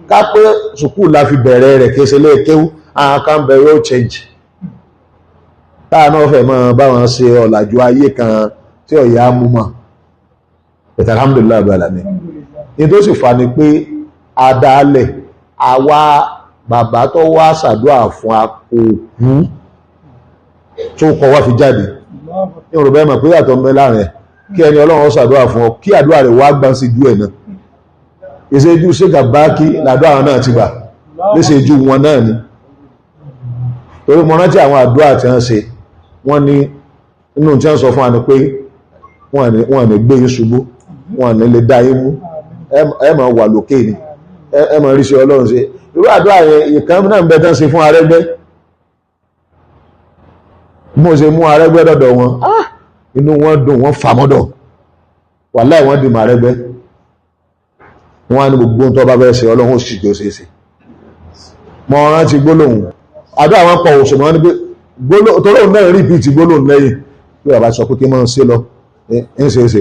ká pé ṣùkú la fi bẹ̀rẹ̀ rẹ̀ kéṣe lé kéwú àwọn kan bẹ̀rẹ̀ ó change táà náà fẹ́ mọ́ báwọn ṣe ọ̀làjú ayé kan tí ọ̀yá mú mọ́ ẹ̀tà alhamdulillah abúlàmí ní tó sì fà ní pé adálẹ̀ àwa bàbá tó wá ṣàdúrà fún akókú tó kọ wá fi jáde ní òrùbẹ́ mọ̀ pé yàtọ̀ mẹ́ láàrin kí ẹni ọlọ́run ṣàdúrà fún ọ kí àdúrà rẹ̀ wá gbá sí jú ẹ̀ náà ìṣẹ́jú ṣéka bá kí làdúrà náà ti gbà léṣejú wọn náà ni torí mo rántí àwọn àdúrà tí wọ́n ṣe wọ́n ní inú tí wọ́n sọ fún wa ni pé wọ́n ní gbé yín ṣubú, wọ́n ní lè dá yín mú, ẹ máa wà lókè ni, ẹ máa rí sí Ọlọ́run ṣe. Irú àdúrà yẹn ìkan náà ń bẹ tán ṣe fún Arẹ́gbẹ́. Mo ṣe mú Arẹ́gbẹ́ dọ̀dọ̀ wọn, inú wọn dùn, wọ́n fà mọ́dọ̀, wàláhì wọ́n dì mọ́ Arẹ́gbẹ́. Wọ́n á ní gbogbo ohun tó bá bẹ́ẹ̀ ṣe Ọlọ́run ó sì jọ ṣe é ṣe. Mo rántí gbólóhùn àdúrà wọn pọ̀ òṣùmọ́ wọn ni pé tọ́lọ́hùn náà rípìtì gbólóhùn lẹ́yìn pé bàbá sọ pé kí máa ń ṣe lọ ń ṣe é ṣe.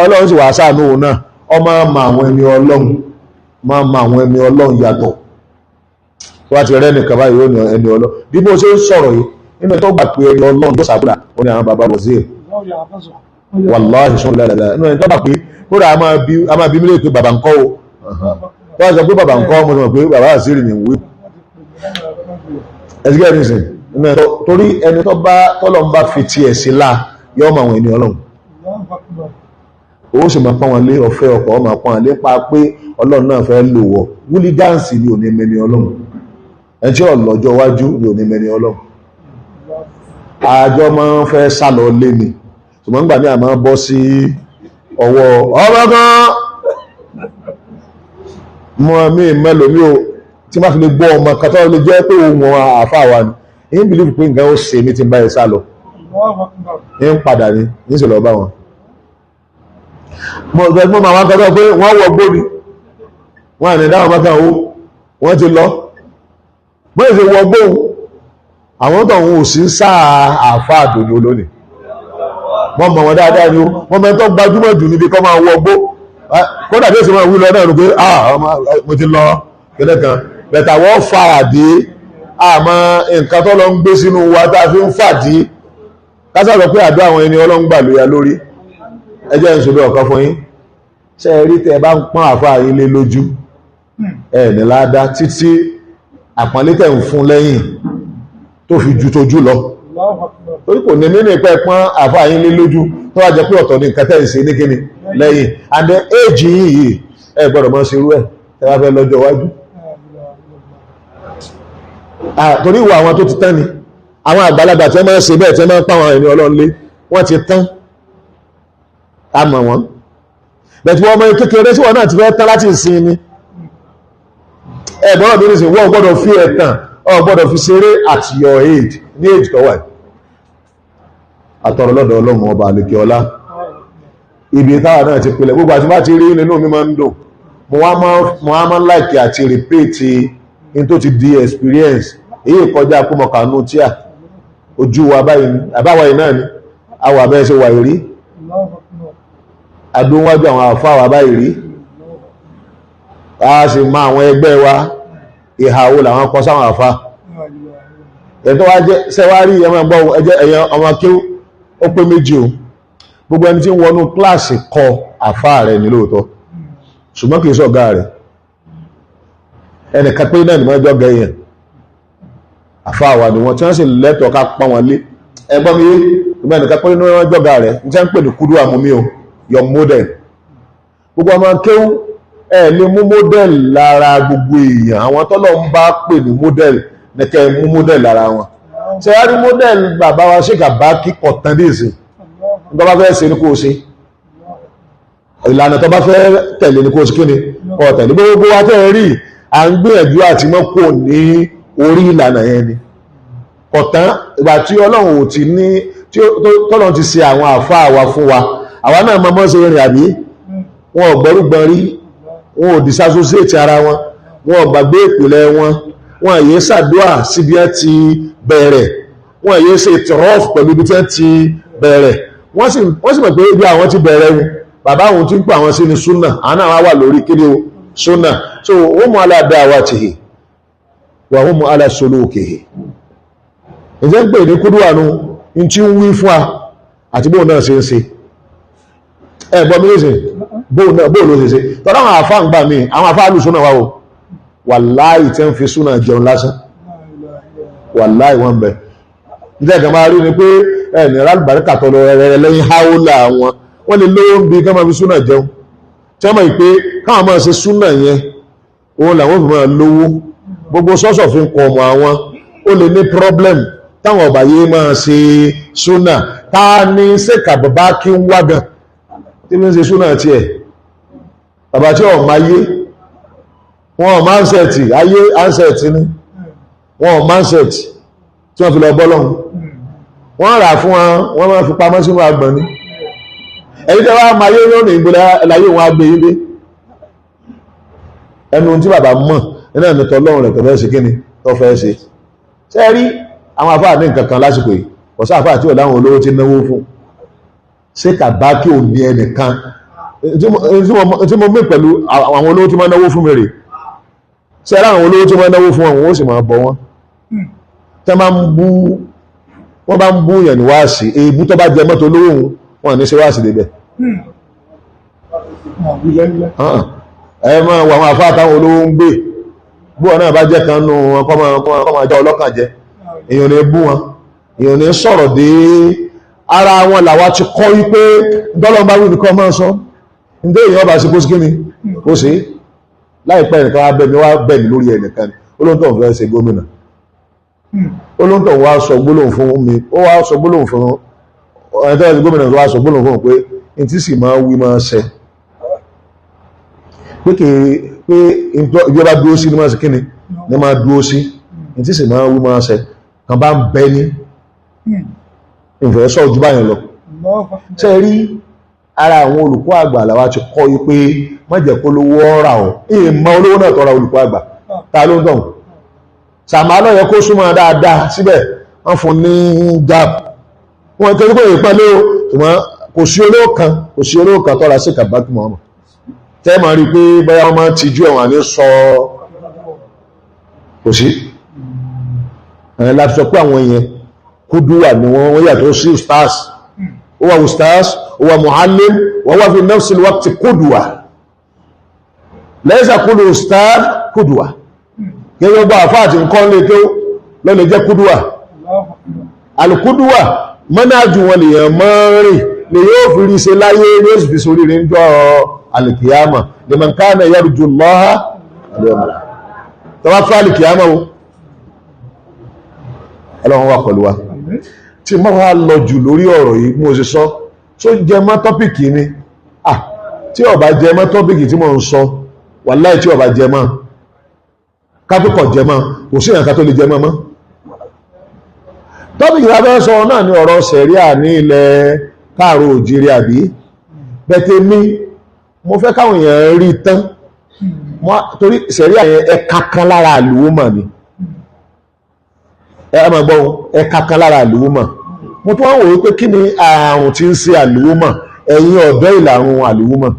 Ọlọ́run sì wà sáànù òun náà, ọ máa ma àwọn ẹni Ọlọ́run, máa ma àwọn ẹni Ọlọ́run yàtọ̀. Wọ́n ti rẹ́ nìkan báyìí ó ní ẹni Ọlọ́run. Bí mo ṣe ń sọ̀rọ̀ yìí nínú tó gbà pé ẹni Ọlọ́run tó sàbúrà ó ní àwọn bàbá wazir wàláhì sọ́n lẹ́lẹ́lẹ́ nínú ẹni tó gbà pé kódà a máa bí mílíọ̀nù pé bàbá ń kọ́ o tó wá sọ pé bàbá ń kọ́ mo sọ pé bàbá àṣírí ni wí ẹ̀sìkẹ́ ẹni sìn torí ẹni tó bá tọ́lọ́run bá fi tiẹ̀ sí là yọ́ mọ àwọn ẹni Ọlọ́run owó sì máa pọ́n wọn lé ọ̀fẹ́ ọkọ̀ ọ máa pọ́n wọn lé pa pé Ọlọ́run náà fẹ́ lò wọ́ wúlígáǹsì ni ò ní mẹ́ni Ọlọ́run ẹni tí ọ̀lọ́jọ́ wájú ni ò ní mẹ́ni Ọlọ́run àjọ máa ń fẹ́ sálọ lé ni ṣùgbọ́n nígbà ní àmọ́ bọ́ sí ọwọ́ ọmọ kan mọ́ mi mẹ́lòmí o tí má fi lè gbọ́ ọmọ kan tó lè jẹ́ pé òun àfáà wa ni èyí bìlífù pé nǹkan ó ṣe ní ti bá ẹ sá lọ ní ń padà ní ní sì lọ bá wọn mọ́ àwọn kan tó pé wọ́n wọ gbóni wọ́n àní dáwọn mọ́ta owó wọ́n ti lọ bóyá ti wọ gbóhùn àwọn tó ń wò sí sáà àfáà àdòní olónìí wọ́n mọ̀ wọ́n dáadáa ni ó wọ́n mẹ́ tó gbajúmọ̀ jù níbi kọ́ máa wọgbó kódà bí ó sì máa wí lọ náà rú pé mo ti lọ kẹ́lẹ́ kan bẹ̀tà wọ́n fàdí àmọ́ nǹkan tó lọ ń gbé sínú wa tá a fi ń fàdí kásàrọ̀ pé àdó àwọn ẹni Ọlọ́run gbà lóya lórí ẹjẹ́ ìṣòro ọ̀kan fún yín ṣe rí tẹ́ bá ń pọ́n àfáà yín lé lójú ẹ̀ ní ládá títí àpọ́nlé tẹ̀ ń fún lẹ́yìn tó fi ju tójú lọ torí kò ní nínú ìpẹ́ pọ́n àfáà yín lé lójú tó wá jẹ́ pé ọ̀tọ̀ ní nǹkan tẹ́ ń ṣe ní kíni lẹ́yìn and then éèjì yìí ẹ gbọ́dọ̀ mọ́ ṣerú ẹ̀ tẹ́ bá fẹ́ lọ́jọ́ iwájú torí ìwà àwọn tó ti tán ni àwọn àgbàlagbà tí wọ́n máa ń ṣe bẹ́ẹ̀ tí wọ́n máa ń pàwọn ẹni Ọlọ́run lé wọ́n ti tán a mọ̀ wọ́n bẹ̀tí wọ́n mọ kékeré tí wọ́n náà ti fẹ́ tán láti ìsìn ni ẹ̀bọ́n ọdún nísìn wọ́n gbọ́dọ̀ fi ẹ̀tàn ọ gbọ́dọ̀ fi ṣeré at your age ní age tó wà àtọ̀rọ̀ lọ́dọ̀ Ọlọ́run ọba àlekè ọlá ibi táwa náà ti pilẹ̀ gbogbo àti bá ti rí nínú mi máa ń dùn mo wá máa ń láìkì àti rìpéètì in tó ti di experience èyí kọjá kúmọ̀kànú tíà ojú wa báyìí ni àbáwá yìí náà ni àwọ̀ abẹ́ ṣe wà rí adúnwájú àwọn àfáà wa báyìí rí a sì mọ àwọn ẹgbẹ́ wa ìhàwó làwọn kọ sáwọn àfáà ẹ̀tọ́ wá jẹ́ sẹ́wárí ẹmọ ẹgbọ́ ẹ̀yàn ọmọ kí ó pé méjì o gbogbo ẹni tí ń wọnú kíláàsì kọ àfáà rẹ̀ ní lóòótọ́ ṣùgbọ́n kìí sọ̀gá rẹ̀ ẹnìkan pé náà ni wọ́n jọ gẹ̀yàn àfáà wa ni wọ́n tí wọ́n sì lẹ́tọ̀ọ́ ká pọ́n wọn lé ẹgbọ́n mi yé ìgbà ẹnìkan pé náà wọ́n jọ̀gá rẹ̀ ní tí wọ́n ń pè ní kúrú àmúmí o your model gbogbo ọmọ kéwú ẹ lè mú model lára gbogbo èèyàn àwọn tọ́lọ̀ ń bá pè ní model nìkẹ́ mú model lára wọn ṣe wá rí model bàbá wa ṣe gàbá kíkọ̀ tán dé sí nígbà bá fẹ́ ṣe ní kó ṣe ìlànà tó bá fẹ́ tẹ̀lé ní kó ṣe kí ni kọ́ tẹ̀lé gbogbo wa tẹ́ rí à ń gbìyànjú àti mọ́ kò ní orí ìlànà yẹn ni kọ̀tán ìgbà tí Ọlọ́run ò ti ní tí tọ́lọ́run ti ṣe àwọn àfáà wa fún wa àwa náà mọ́ ṣe rìn àbí wọn ò gbọ́rúgbọ́n rí wọn ò disassociate ara wọn wọn ò gbàgbé ìpìlẹ̀ wọn wọn àyè ṣàdúà síbi ẹ ti bẹ̀rẹ̀ wọn àyè ṣe ìtìrọ́f pẹ̀lú ibi tí ẹ ti bẹ̀rẹ̀ wọ́n sì mọ̀ pé ibi àwọn ti bẹ̀rẹ̀ wọn bàbá àwọn tí ń pè àwọn sí ni súnà àwọn náà wà lórí kéde o súnà so wọ́n mú aláàdá wa tìhì wà wọ́n mú aláṣolókèhì ìjẹ́ ń pè ní kúrúwànú in tí ń wí fún wa àti bóun náà ṣe ń ṣe ẹ̀gbọ́n mi lóṣè bóun ló ṣe ṣe tọ́lá àwọn àfáà ń gbà mí àwọn àfáà lù súnà wa o wàláì tẹ́ ń fi súnà jẹun lásán wàláì wọ́n bẹ̀ nígbà kan máa rí ni pé ẹni rálùbáríkà tọ́lọ rẹ̀ lẹ́yìn háúlà wọ́n lè lówó ń bi ká máa fi súnà jẹun tí wọ́n mọ̀ pé káwọn máa ṣe súnà yẹn òun làwọn fi máa lówó gbogbo sọ́sọ̀ fi ń kọ ọmọ àwọn ó lè ní problem táwọn ọ̀bà yìí máa ṣe súnà ta ni ṣèkà bàbá kí ń wá gan tí fi ń ṣe súnà tiẹ̀ bàbá tí ọ̀ máa yé wọn ò máa ń sẹ̀tì ayé ánsẹ̀tì ni wọn ò máa ń sẹ̀tì tí wọ́n fi lọ bọ́ lọ́hùn wọ́n rà fún wọn wọ́n máa fi pamọ́ sínú agbọ̀n ni ẹ̀yí tẹ́ wá máa yé lónìí ìgbòlẹ̀ láyé wọn agbè yí dé ẹnu tí bàbá mọ̀ iná ní tọ́lọ́run rẹ̀ tọ́fẹ́ ṣe kíni tọ́fẹ́ ṣe ṣe rí àwọn afáà ní nǹkan kan lásìkò yìí ọ̀sá àfáà tí ò láwọn olówó ti náwó fún ṣé kàbá kí ò ní ẹnìkan tí mo mí pẹ̀lú àwọn olówó tí máa náwó fún mi rè ṣe rí àwọn olówó tí máa náwó fún wọn ó sì máa bọ wọn tẹ́ máa ń bú wọ́n bá ń bú yẹn ní wáàsí èébú tó bá jẹ mọ́tò olówó wọn ní ṣe wáàsí débẹ̀ ẹ máa wọ àwọn àfáà táwọn olówó ń gbé bú wọn náà bá jẹ́ kan nù wọn kọ́ máa já ọlọ́kàn jẹ èèyàn ní bú wọn èèyàn ní sọ̀rọ̀ dé ara wọn làwa ti kọ́ wípé dọ́lọ́mbá wí nìkan máa sọ ǹdé èèyàn bá ṣe kó sí kíni ó ṣe láìpẹ́ nìkan wá bẹ̀ mí lórí ẹnìkan olóńtọ̀ fẹ́ ṣe gómìnà olóńtọ̀ wá sọ gbólóhùn fún mi ó wá sọ gbólóhùn fún ẹ̀ẹ́dẹ́gbẹ̀rẹ̀ gómìnà tó wá sọ gbólóhùn fún pé n tí sì máa wí máa ṣẹ pé ìjọba dúró sí ní máa ṣe kíni ní máa dúró sí n tí sì máa wí máa ṣẹ kan bá ń bẹ ní ìfẹ́ sọ ojú báyẹn lọ ṣe rí ara àwọn olùkọ́ àgbà làwa ti kọ́ yí pé má jẹ́ kó lówó ọ̀rà ọ̀ ìmọ̀ olówó náà tọ́ra olùkọ́ àgbà ta ló ń dọ̀hùn sàmà lọ́yẹ kó súnmọ́ dáadáa síbẹ̀ wọ́n fún ní gap wọ́n tẹ́lú pé ìpínlẹ̀ ṣùgbọ́n kò sí olówó kan tọ́ra sí kàbákì mọ́mọ́ tẹ́ ma rí pé báyá wọ́n máa ti jú ẹ̀wọ̀n ní sọ kò sí ẹ̀yẹn láti sọ pé àwọn èèyàn kúdúwà ni wọ́n yàtọ̀ sí ustaz ó wà ustaz ó wà muallim wọ́n wà fi nafsil waqti kúdúwà laysa kullu ustaz kúdúwà gẹ́gẹ́ bá àfáàtì nǹkan lè tó lọ́lẹ̀ jẹ́ kúdúwà alùkúdúwà mọ́nájú wọn lè yàn mọ́rin lè yóò fi rí ṣe láyé ní oṣù fi sórí rí jọ alìkìyàmà liman kana yarju Allaha tọwá fún alìkìyàmà o ọlọ́run wà pẹ̀lú wa tí mọ́ wá lọ jù lórí ọ̀rọ̀ yìí mú o ṣe sọ tó jẹ mọ́ tọ́pìkì ni tí ó bá jẹ mọ́ tọ́pìkì tí mo ń sọ wàláhì tí ó bá jẹ mọ́ kápẹ́kọ̀ jẹmọ́ kò sí ìrìnká tó lè jẹmọ́ mọ́ tọ́bíkì lábẹ́ sọ náà ní ọ̀rọ̀ sẹ̀ríà ní ilẹ̀ káàrọ̀ òjìrí àbí bẹ́tẹ̀ mi mo fẹ́ káwọn èèyàn rí tán torí sẹ̀ríà yẹn ẹ̀ka kan lára àlùwọ́mọ̀ ni ẹ̀mọ̀ gbọ́n ẹ̀ka kan lára àlùwọ́mọ̀ mo tún wọ́n wò wípé kí ni àrùn tí ń ṣe àlùwọ́mọ̀ ẹ̀yin ọ̀dọ́ ìlàrun àlùwọ́mọ̀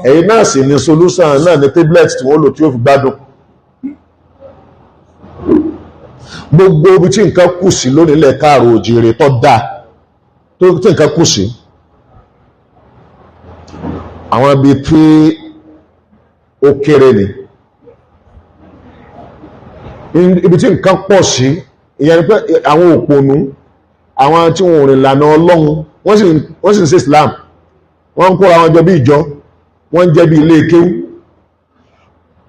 ẹ̀yin náà sì ní solution náà ní tablet tí wọ́n lò tí ó fi gbádùn gbogbo ibi tí nǹkan kù sí lónìí ilẹ̀ káàrọ̀ òjìrè tó dáa tó tí nǹkan kù sí àwọn ibi tí ó kéré ni ibi tí nǹkan pọ̀ sí ìyẹn ni pé àwọn òpònú àwọn tí wọn ò rìn lànà ọlọ́run wọ́n sì ń ṣe Islam wọ́n ń kóra wọn jọ bí ìjọ wọ́n ń jẹ́ bí ilé kéwú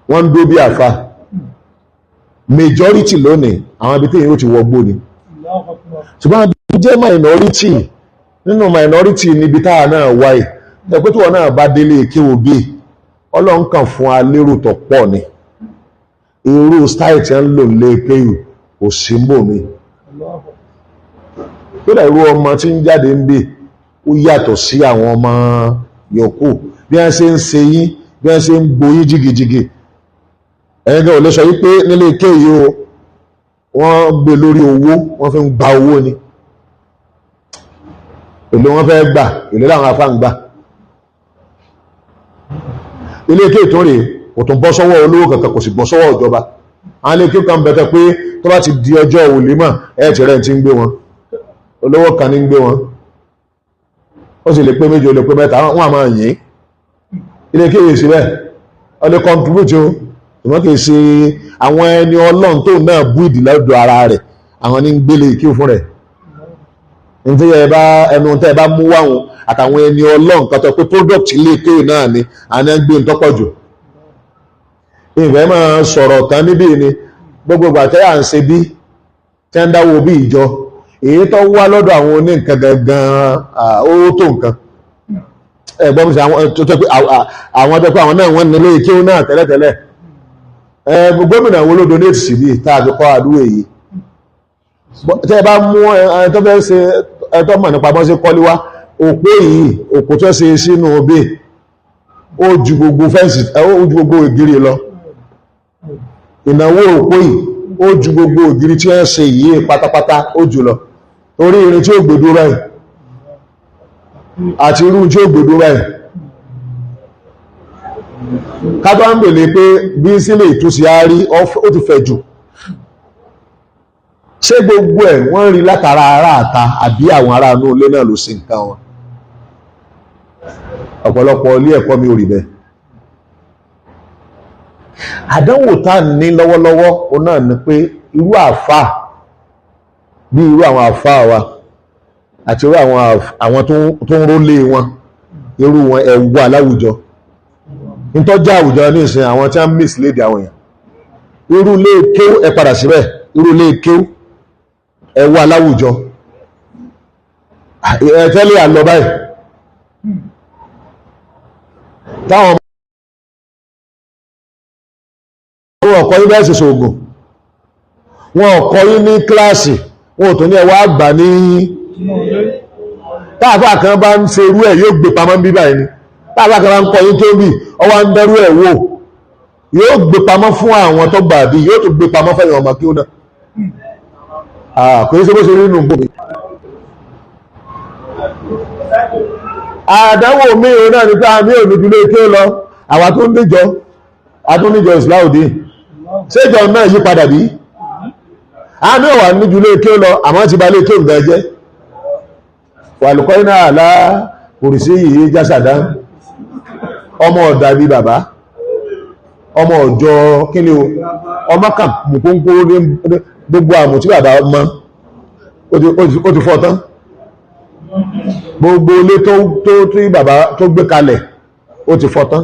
wọ́n ń dó bí àfa majority lónìí àwọn ibi tí èyí ó ti wọgbó ni ṣùgbọ́n àbí jẹ́ minority nínú minority níbi táà náà wáyé ẹgbẹ́ tí wọ́n náà bá délé kéwò bí ọlọ́run kàn fún alérò tó pọ̀ ni irú style tí ń lò lé kéwò kò sí mbò mi kódà irú ọmọ tí ń jáde ń bè ó yàtọ̀ sí àwọn ọmọ yòókù bí wọ́n ṣe ń ṣe yín bí wọ́n ṣe ń gboyín jìgìjìgì ẹ̀yẹ́gẹ́ ò lè sọ wípé nílé ike yìí o wọ́n gbé lórí owó wọ́n fi ń gba owó ni èlé wọ́n fẹ́ gbà èlé láwọn afá ń gbà ilé ike tó rèé kò tún bọ́ sọ́wọ́ olówó kankan kò sì bọ́ sọ́wọ́ ìjọba àwọn ilé ike kan bẹ̀tẹ̀ pé tó bá ti di ọjọ́ òlímọ̀ ẹ̀ẹ́tì rẹ̀ ti ń gbé wọn olówó kan ní ń gbé wọn ó sì lè pé méjì ó lè pé mẹ́ta wọ́n á máa yìn ilé ike yìí síbẹ̀ ó lè contribute o ìwọ́n kìí ṣe àwọn ẹni ọlọ́run tó náà bú ìdílé ọ̀dọ̀ ara rẹ̀ àwọn ní ń gbélé kí fún rẹ̀ nítorí ẹnu tẹ́ ẹ bá mú wáwọn àtàwọn ẹni ọlọ́run kan tó pé product ilé kéwì náà ni àwọn ẹni gbé ń tọ́pọ̀ jù ìfẹ́ máa sọ̀rọ̀ kan níbí ni gbogbo àtẹ́ à ń ṣe bí tí ń dáwọ́ bí ìjọ èyí tó wá lọ́dọ̀ àwọn oníǹkan gangan ó tó nǹkan ẹ̀gbọ́n mi sọ àwọn tó pé àwọn náà wọ́n nílé kí ó náà tẹ́lẹ̀tẹ́lẹ̀ gómìnà wo ló donate sí bí tá a fi kọ́ àdúgbò èyí tẹ́ ẹ bá mú ẹni tó fẹ́ ṣe ẹni tó mọ̀ nípa bọ́n ṣe kọ́lé wá òpó yìí òpó tó ṣe sínú obì ó ju gbogbo fẹ́ǹsì ó ju gbogbo ògiri lọ ìnáwó òpó yìí ó ju gbogbo ògiri tí wọ́n ṣe yìí pátápátá ó jù lọ torí irin tí ó gbèdó báyìí àti irú tí ó gbèdó báyìí kábà ń bèèrè pé bí sílé ìtúsí á rí ó ti fẹ̀ jù ṣé gbogbo ẹ̀ wọ́n rí látara ará àta àbí àwọn ará inú ilé náà ló sì nǹkan wọn ọ̀pọ̀lọpọ̀ ilé ẹ̀kọ́ mi ò rí bẹ́ẹ̀ àdánwò tá à ń ní lọ́wọ́lọ́wọ́ ó náà ni pé irú àfáà bí irú àwọn àfáà wa àti irú àwọn tó ń rólé wọn irú wọn ẹ̀wù aláwùjọ nítọ́jà àwùjọ ní ìsìn àwọn tí wọ́n mislead àwọn èèyàn irú ilé kéwú ẹ padà síbẹ̀ irú ilé kéwú ẹ̀wù aláwùjọ ẹ̀tẹ́lẹ̀ àlọ́ báyìí táwọn ọmọ ọkọ̀ yí bẹ́ẹ̀ sì ṣògùn wọn ọkọ̀ yí ní kíláàsì wọn ò tó ní ẹwà àgbà ní táàfà kan bá ń ṣe irú ẹ̀ yóò gbé pamọ́ bí báyìí ni táàfà kan bá ń kọ́ yí tó bì ọwá ń dẹ́rú ẹ̀ wò yóò gbé pamọ́ fún àwọn tó gbà bí yóò tún gbé pamọ́ fẹ́yìn ọmọ kí ó náà kò ní ṣe bó ṣe rí nù bòmí àdánwò míì náà ní pé àmì òmìnirú kí ó lọ àwa tó ń níjọ adúníjọ ìsìláòdì ṣéjọ náà yí padà bí àmì òwà níjú lé kí ó lọ àmọ́ ti ba lé kí ó nǹkan jẹ́ wàlùkọ́ iná àlá kùrìsí yìí jásàdá ọmọ ọ̀dà bí bàbá ọmọ ọjọ́ kí ni o ọmọ kàn mú kónkó ní gbogbo àmù tí bàbá mọ́ ó ti fọ́ tán gbogbo ilé tó tí bàbá tó gbé kalẹ̀ ó ti fọ́ tán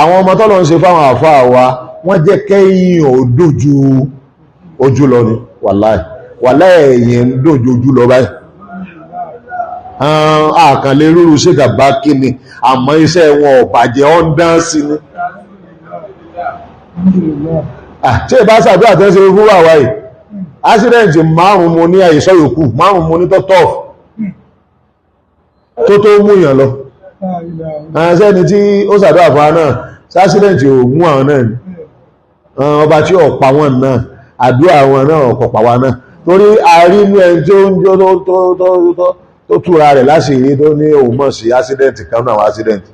àwọn ọmọ tọ́lọ ń ṣe fáwọn àfáà wa wọ́n jẹ́ kẹ́yìn ò dójú ojú lọ ni wàláì ẹ̀yìn ń dójú ojú lọ báyìí àkànlé rúrú ṣèkà bá kí ni àmọ́ iṣẹ́ wọn ò bàjẹ́ ọ́ ń dán sí ni tí ìbá sàdúrà tẹ́ ṣe fún wàwá yìí accident márùn-ún mo ní àìsọ́ yòókù márùn-ún mo ní tọ́tọ́ tó mú yàn lọ sẹ́ni tí ó sàdúrà fún wa náà sásídẹ̀ntì ò mú àwọn náà ni ọba tí ó pa wọn náà àdúrà wọn náà ọ̀pọ̀ pa wa náà torí àárínú ẹni tí ó ń jó tó túra rẹ̀ láṣìírí tó ní òun mọ̀ sí ásídẹ̀ntì kan náà ásídẹ̀ntì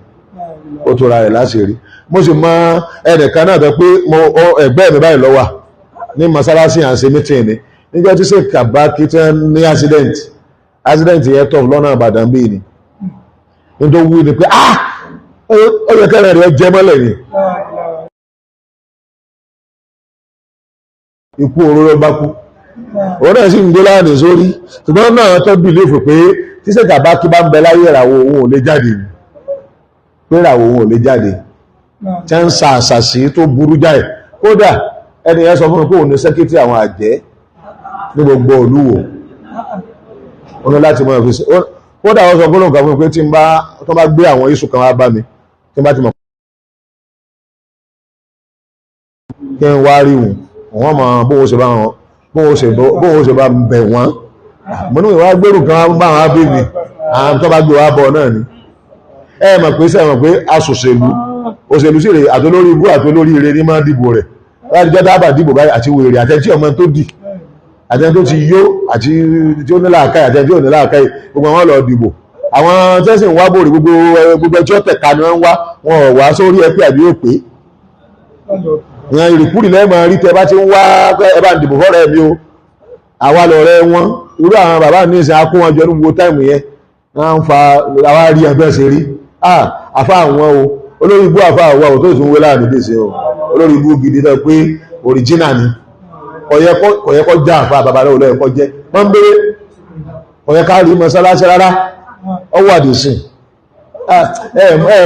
ó túra rẹ̀ láṣìírí mo sì mọ ẹnìkan náà tó pé ẹgbẹ́ mi báyìí lọ́wà ní mọ́sálásí à ń ṣe mítìn ni níjọ́ tí ṣe kàbá kí tí wọ́n ní ásídẹ̀ntì yẹn tọ̀ lọ́nà Ìbàdàn bíi ni nítorí wí ni pé ó yẹ kẹ́rẹ̀ rẹ̀ jẹ́ mọ́lẹ̀ ni ikú oró bá kú òun náà sì ń gbé láàrin sórí ṣùgbọ́n náà tó bìlífù pé tí ṣe kàbá kí bá ń bẹ láyé ìràwọ̀ òun ò lè jáde ni pé ìràwọ̀ òun ò lè jáde tí ń sa àṣàṣì tó burú jáì kódà ẹni yẹn sọ fún mi pé òun ní sẹ́kítì àwọn àjẹ́ ní gbogbo olúwo wọn ní láti mọ ìfisí kódà wọ́n sọ fún òun kan fún mi pé tí n bá tó bá gbé àwọn iṣu kan wá bá mi tí n bá ti mọ̀ kí n wá rí wọn mọ bóun ṣe bá bẹ̀ wọ́n mo ní ìwà gbèrú kan bá wọn á bí mi àwọn tó bá gbé wá bọ̀ náà ni ẹ mọ̀ pé sẹ́wọ̀n pé aṣòṣèlú òṣèlú sí rẹ̀ àtolórí ibú àtolórí ire ní máa dìbò rẹ̀ láti jẹ́ dábàá dìbò báyìí àti wèrè àtẹ́tí ọmọ tó dì àtẹ́tí tó ti yó àti tí ó ní làákàyè àtẹ́tí tí ò ní làákàyè gbogbo wọn lọ dìbò àwọn tẹ́sí ń wá bòrè gbogbo ẹjọ́ tẹ̀ka ni wọ́n wá wọn ò wá sórí ẹpẹ́ àbí òpè ìyẹn ìrìkúrì lẹ́ẹ̀ máa rí tẹ bá ti ń wá ẹ bá ń dìbò fọ́rẹ́ mi o àwa lọ̀rẹ́ wọn irú àwọn bàbá ní ìsìn akó wọn jọ ní gbogbo táìmù yẹn wọ́n ń fa àwa rí ẹgbẹ́ ṣe rí àfa àwọn o olórí ibú àfa àwọn àwọn tó tún wé láàrin dèsè o olórí ibú gidi tó pé original ni ọ̀yẹ́kọ́ já àfa babaláwo lẹ́yìn jẹ́ wọ́n ń bèrè ọ̀yẹ́ká rí mọ́sálásí rárá ọwọ́ àdìsìn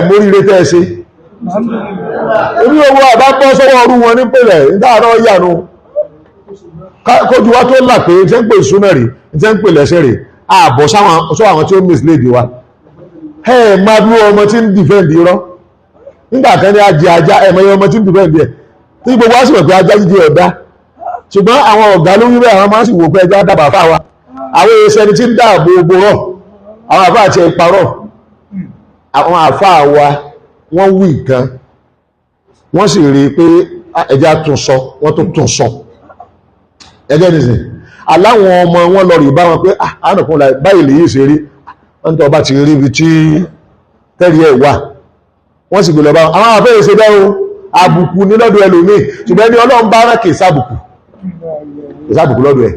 móríire tẹ́ ẹ ṣe orí owó àbá bọ́ sọ́wọ́ ọrú wọn ní pẹ̀lẹ̀ nígbàrá yànú kójú wa tó là pé jẹ́ ń pè ìsúná rè jẹ́ ń pè lẹ́sẹ̀ rè ààbọ̀ sọ àwọn tí ó mislead wa máa bí ọmọ tí ń dìfẹ́ǹdì irọ́ nígbà kan ní ajé ajá ẹ̀mọ́ ọmọ tí ń dìfẹ́ǹdì ẹ̀ tí gbogbo wa sì mọ̀ pé ajá jíjẹ ọ̀dá ṣùgbọ́n àwọn ọ̀gá ló wí bẹ́ẹ̀ àwọn máa sì wò pé ẹja dábàá fáwa àwọn èèyàn ẹni tí ń dáàbò gbogbo rọ̀ àwọn àfáà àti ìparọ́ àwọn àfáà wa wọ́n wí nǹkan wọ́n sì rí i pé ẹja tún sọ wọ́n tó tún sọ ẹjẹ́ nìsín aláwọn ọmọ wọn lọ rí bá wọn pé àánùkún la báyìí lè yí ṣe rí wọ́n tó bá ti rí ibi tí tẹ́rì ẹ̀ wà wọ́n sì gbé lọ bá wọn àwọn àfẹ́yẹ̀ ṣe bẹ́ẹ̀ o àbùkù ní lọ́dọ̀ ẹlòmíì ṣùgbọ́n ní ọlọ́run bá rán kì í sábùkù lọ́dọ̀ ẹ̀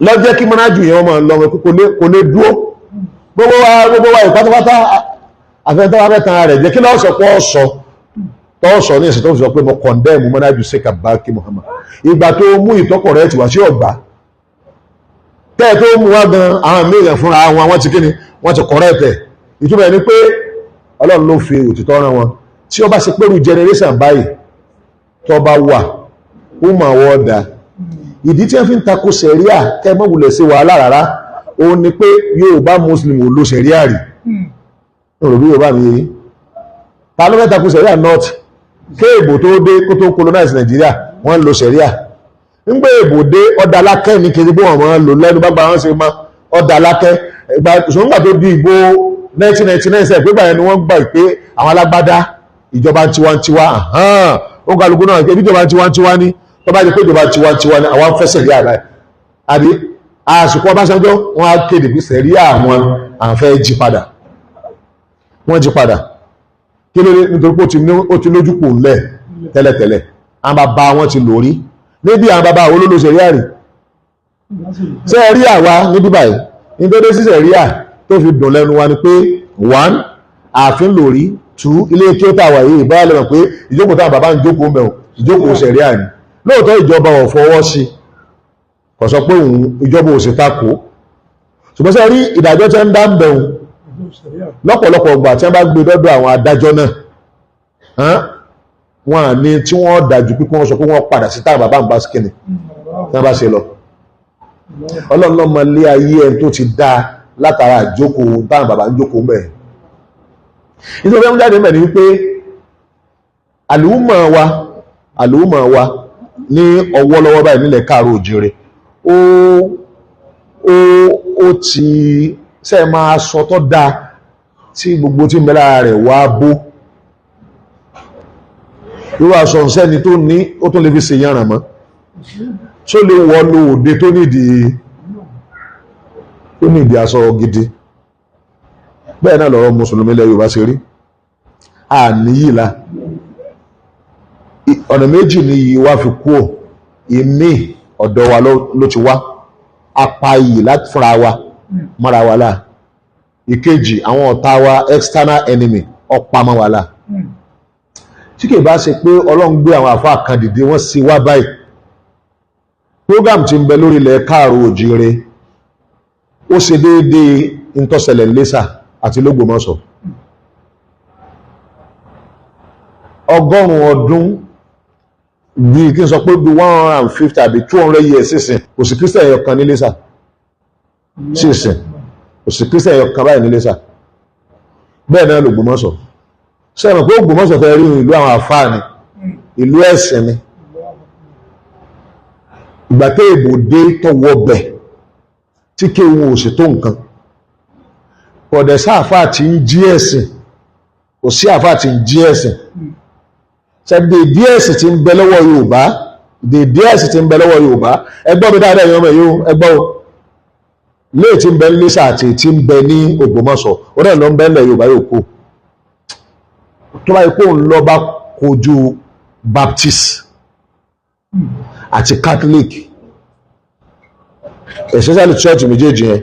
lọ́jẹ́ kí mọ́nájú yẹn wọ́n máa lọ wọn kò lè dúó gbogbo wa ìpátápátá àfẹ́ntọ́wà mẹ́ta rẹ̀ jẹ́ kí lọ́wọ́ sọ pé ọ̀sọ̀ tọ́ọ̀sọ̀ ní ìsìn tó fi sọ pé mo kọ̀ndẹ́mù mọ́nájú sẹ́kà báàkì Muhammad ìgbà tó mú ìtọ́kọ̀ rẹ̀ ti wá sí ọ̀gbà tẹ́ẹ̀ tó mú wá gan àwọn mìíràn fúnra wọn ti kíni wọ́n ti kọ̀rẹ́ tẹ̀ ìtumọ̀ ẹni pé Ọlọ́run ló fi òtítọ́ rán wọn tí ó bá ṣe pẹ̀lú generation báyìí tó bá wà ó mà wọ́ da ìdí tí wọ́n fi ń takò sẹ̀ríà kẹ́ mọ́ wulẹ̀ sí wàhálà rárá òun ni pé Yorùbá Muslim ò lo sẹ̀ríà rí òròbí Yorùbá mi yìí ta ló fẹ́ takò sẹ̀ríà north kéèbò tó dé kó tó colonize Nàìjíríà wọ́n ń lo sẹ̀ríà ńgbé èbò dé ọ̀dà alákẹ́ ní kejì bí wọ́n máa ń lò lẹ́nu bá gba wọn ṣe mọ́ ọ̀dà alákẹ́ ìṣòwò tó di ìbò 1999 sẹ́ẹ̀ pé báyẹn ni wọ́n gbà pé àwọn alágbádá ìjọba tiwantiwa ó kálukú náà pé ìjọba tiwantiwa ní tó bá jẹ́ pé ìjọba tiwantiwa ní àwọn fẹsẹ̀ rí àrà àbí àsìkò Ọbásanjọ́ wọn á kéde bí sẹ̀rí àwọn àǹfẹ́ jí padà wọ́n jí padà kí ló dé nítorí pé ó ti lójú pò ńlẹ̀ tẹ́lẹ̀tẹ́lẹ̀ àwọn bàbá wọn ti lórí níbi àwọn bàbá àwọn olólò sẹ̀rí àrí sẹ́ẹ̀rí àwa níbí báyìí nítorí sí sẹ̀rí à tó fi dùn lẹ́nu wa ni pé 1 ààfin lórí 2 ilé kí ó tàwà yìí báyà lẹ́mọ̀ pé ìjókòó táwọn bàbá ń jókòó mẹ́wọ̀n ìjókòó sẹ̀rí àrí lóòótọ́ ìjọba ò fọwọ́ sí kò sọ pé òun ìjọba ò sì takò ṣùgbọ́n sẹ́ rí ìdájọ́ tí ń dá ń bẹ̀rùn lọ́pọ̀lọpọ̀ ọgbà tí wọ́n bá gbé dọ́dọ̀ àwọn adájọ́ náà wọn à ní tí wọ́n dájú pé wọ́n sọ pé wọ́n padà sí táwọn bàbá ń bá síkìnì tí wọ́n bá ṣe lọ Ọlọ́run lọ́mọ ilé ayé ẹni tó ti dá látara ìjókòó táwọn bàbá ń jókòó mẹ́ nítorí wọ́n jáde mẹ́ ni wípé àlùmọ̀ wa ní ọwọ́ lọ́wọ́ báyìí nílẹ̀ káàró òjìrè ó ti sẹ́ẹ̀ máa sọ tó dáa tí gbogbo tí mẹ́lá rẹ̀ wá bó irú aṣọ ìṣẹ́ni tó ní ó tún lè fi ṣe yànràn mọ́ tó lè wọ́ lo òde tó nídìí aṣọ gidi bẹ́ẹ̀ náà lọ́rọ̀ mùsùlùmí ilẹ̀ Yorùbá ṣe rí àníyìlá ọ̀nà méjì ni yìí wá fi kú ò ìmí ọ̀dọ̀ wa ló ti wá apá yìí láti fúnra wa mọ́ra wa láà ìkejì àwọn ọ̀tá wa external enemy ọ̀pamọ́ wa láà tí kìí bá ṣe pé Ọlọ́run gbé àwọn àfáà kan dìde wọ́n sì wá báyìí program tí ń bẹ lórí ilẹ̀ káàró òjìrè ó ṣe déédéé ìtọ́sẹ̀lẹ̀ lẹ́sà àti lógbòmọ̀ṣọ́ 100 ọdún bí kí n sọ pé bí 150 àbí 200 years sísìn kò sí kírísítẹ̀ ẹ̀yọ̀ kan ní lẹ́sà sísìn kò sí kírísítẹ̀ ẹ̀yọ̀ kan báyìí ní lẹ́sà bẹ́ẹ̀ náà lógbòmọ̀ṣọ́ sẹ́yìn pé Ògbómọ̀ṣọ́ fẹ́ rí ìlú àwọn àfáà ni ìlú ẹ̀sìn ni ìgbà tí èbò dé tọwọ́ bẹ̀ tí kí òun ò sì tó nǹkan kọ̀dẹ̀ sáàfáà tí ń jí ẹ̀sìn kò sí àfáà tí ń jí ẹ̀sìn ṣẹ́dẹ̀ díẹ̀ ẹ̀sìn tí ń bẹ lọ́wọ́ Yorùbá díẹ̀ ẹ̀sìn tí ń bẹ lọ́wọ́ Yorùbá ẹgbọ́ mi dáadáa ìyọ́mọ̀ yóò ẹgbọ́ lé tí ń bẹ ní Iléṣà àti tí ń bẹ ní Ògbómọ̀ṣọ́ ó dẹ̀ lọ ń bẹ ní Yorùbá yóò kó tó bá yẹ kó ń lọ bá kojú Baptist àti Catholic especially church méjèèjì yẹn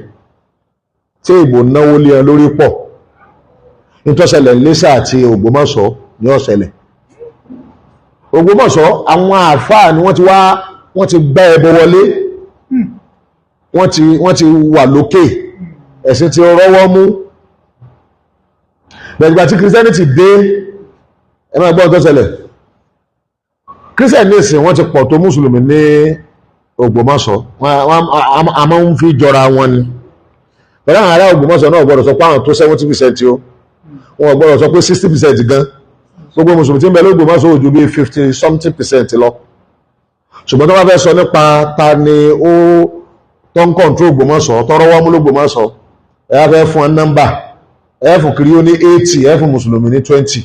tí ìbò náwó lé ẹ lórí pọ̀ nítọ́sẹ̀lẹ̀ Iléṣà àti Ògbómọ̀ṣọ́ ní ọ̀sẹ̀lẹ̀ Ògbómọ̀ṣọ́ àwọn àáfàá ni wọ́n ti gbá ẹbọ wọlé wọ́n ti wà lókè ẹ̀sìn ti rọ́wọ́ mú bẹ̀rẹ̀gbà tí Christianity dé ẹ̀mọ́ ẹgbọ́n tó ṣẹlẹ̀ Christian ní ìsìn wọ́n ti pọ̀ tó Mùsùlùmí ní Ògbómọ̀ṣọ́ a máa ń fi jọra wọn ni pẹ̀lú àwọn ará Ògbómọ̀ṣọ́ náà gbọ́dọ̀ sọ pé àwọn tó 70% o wọn gbọ́dọ̀ sọ pé 60% gan gbogbo mùsùlùmí tí ń bẹ l'Ógbómọ̀ṣọ́ ò ju bí 50-something% lọ ṣùgbọ́n tó bá fẹ́ sọ nípa ta ni ó tó ń kọ̀ǹtró Ògbómọ̀ṣọ́ tọrọ wọ́n mú l'Ógbómọ̀ṣọ́ ẹ wá fẹ́ fún ọ nọ́mbà ẹ fún kiri ó ní 80 ẹ fún mùsùlùmí ní 20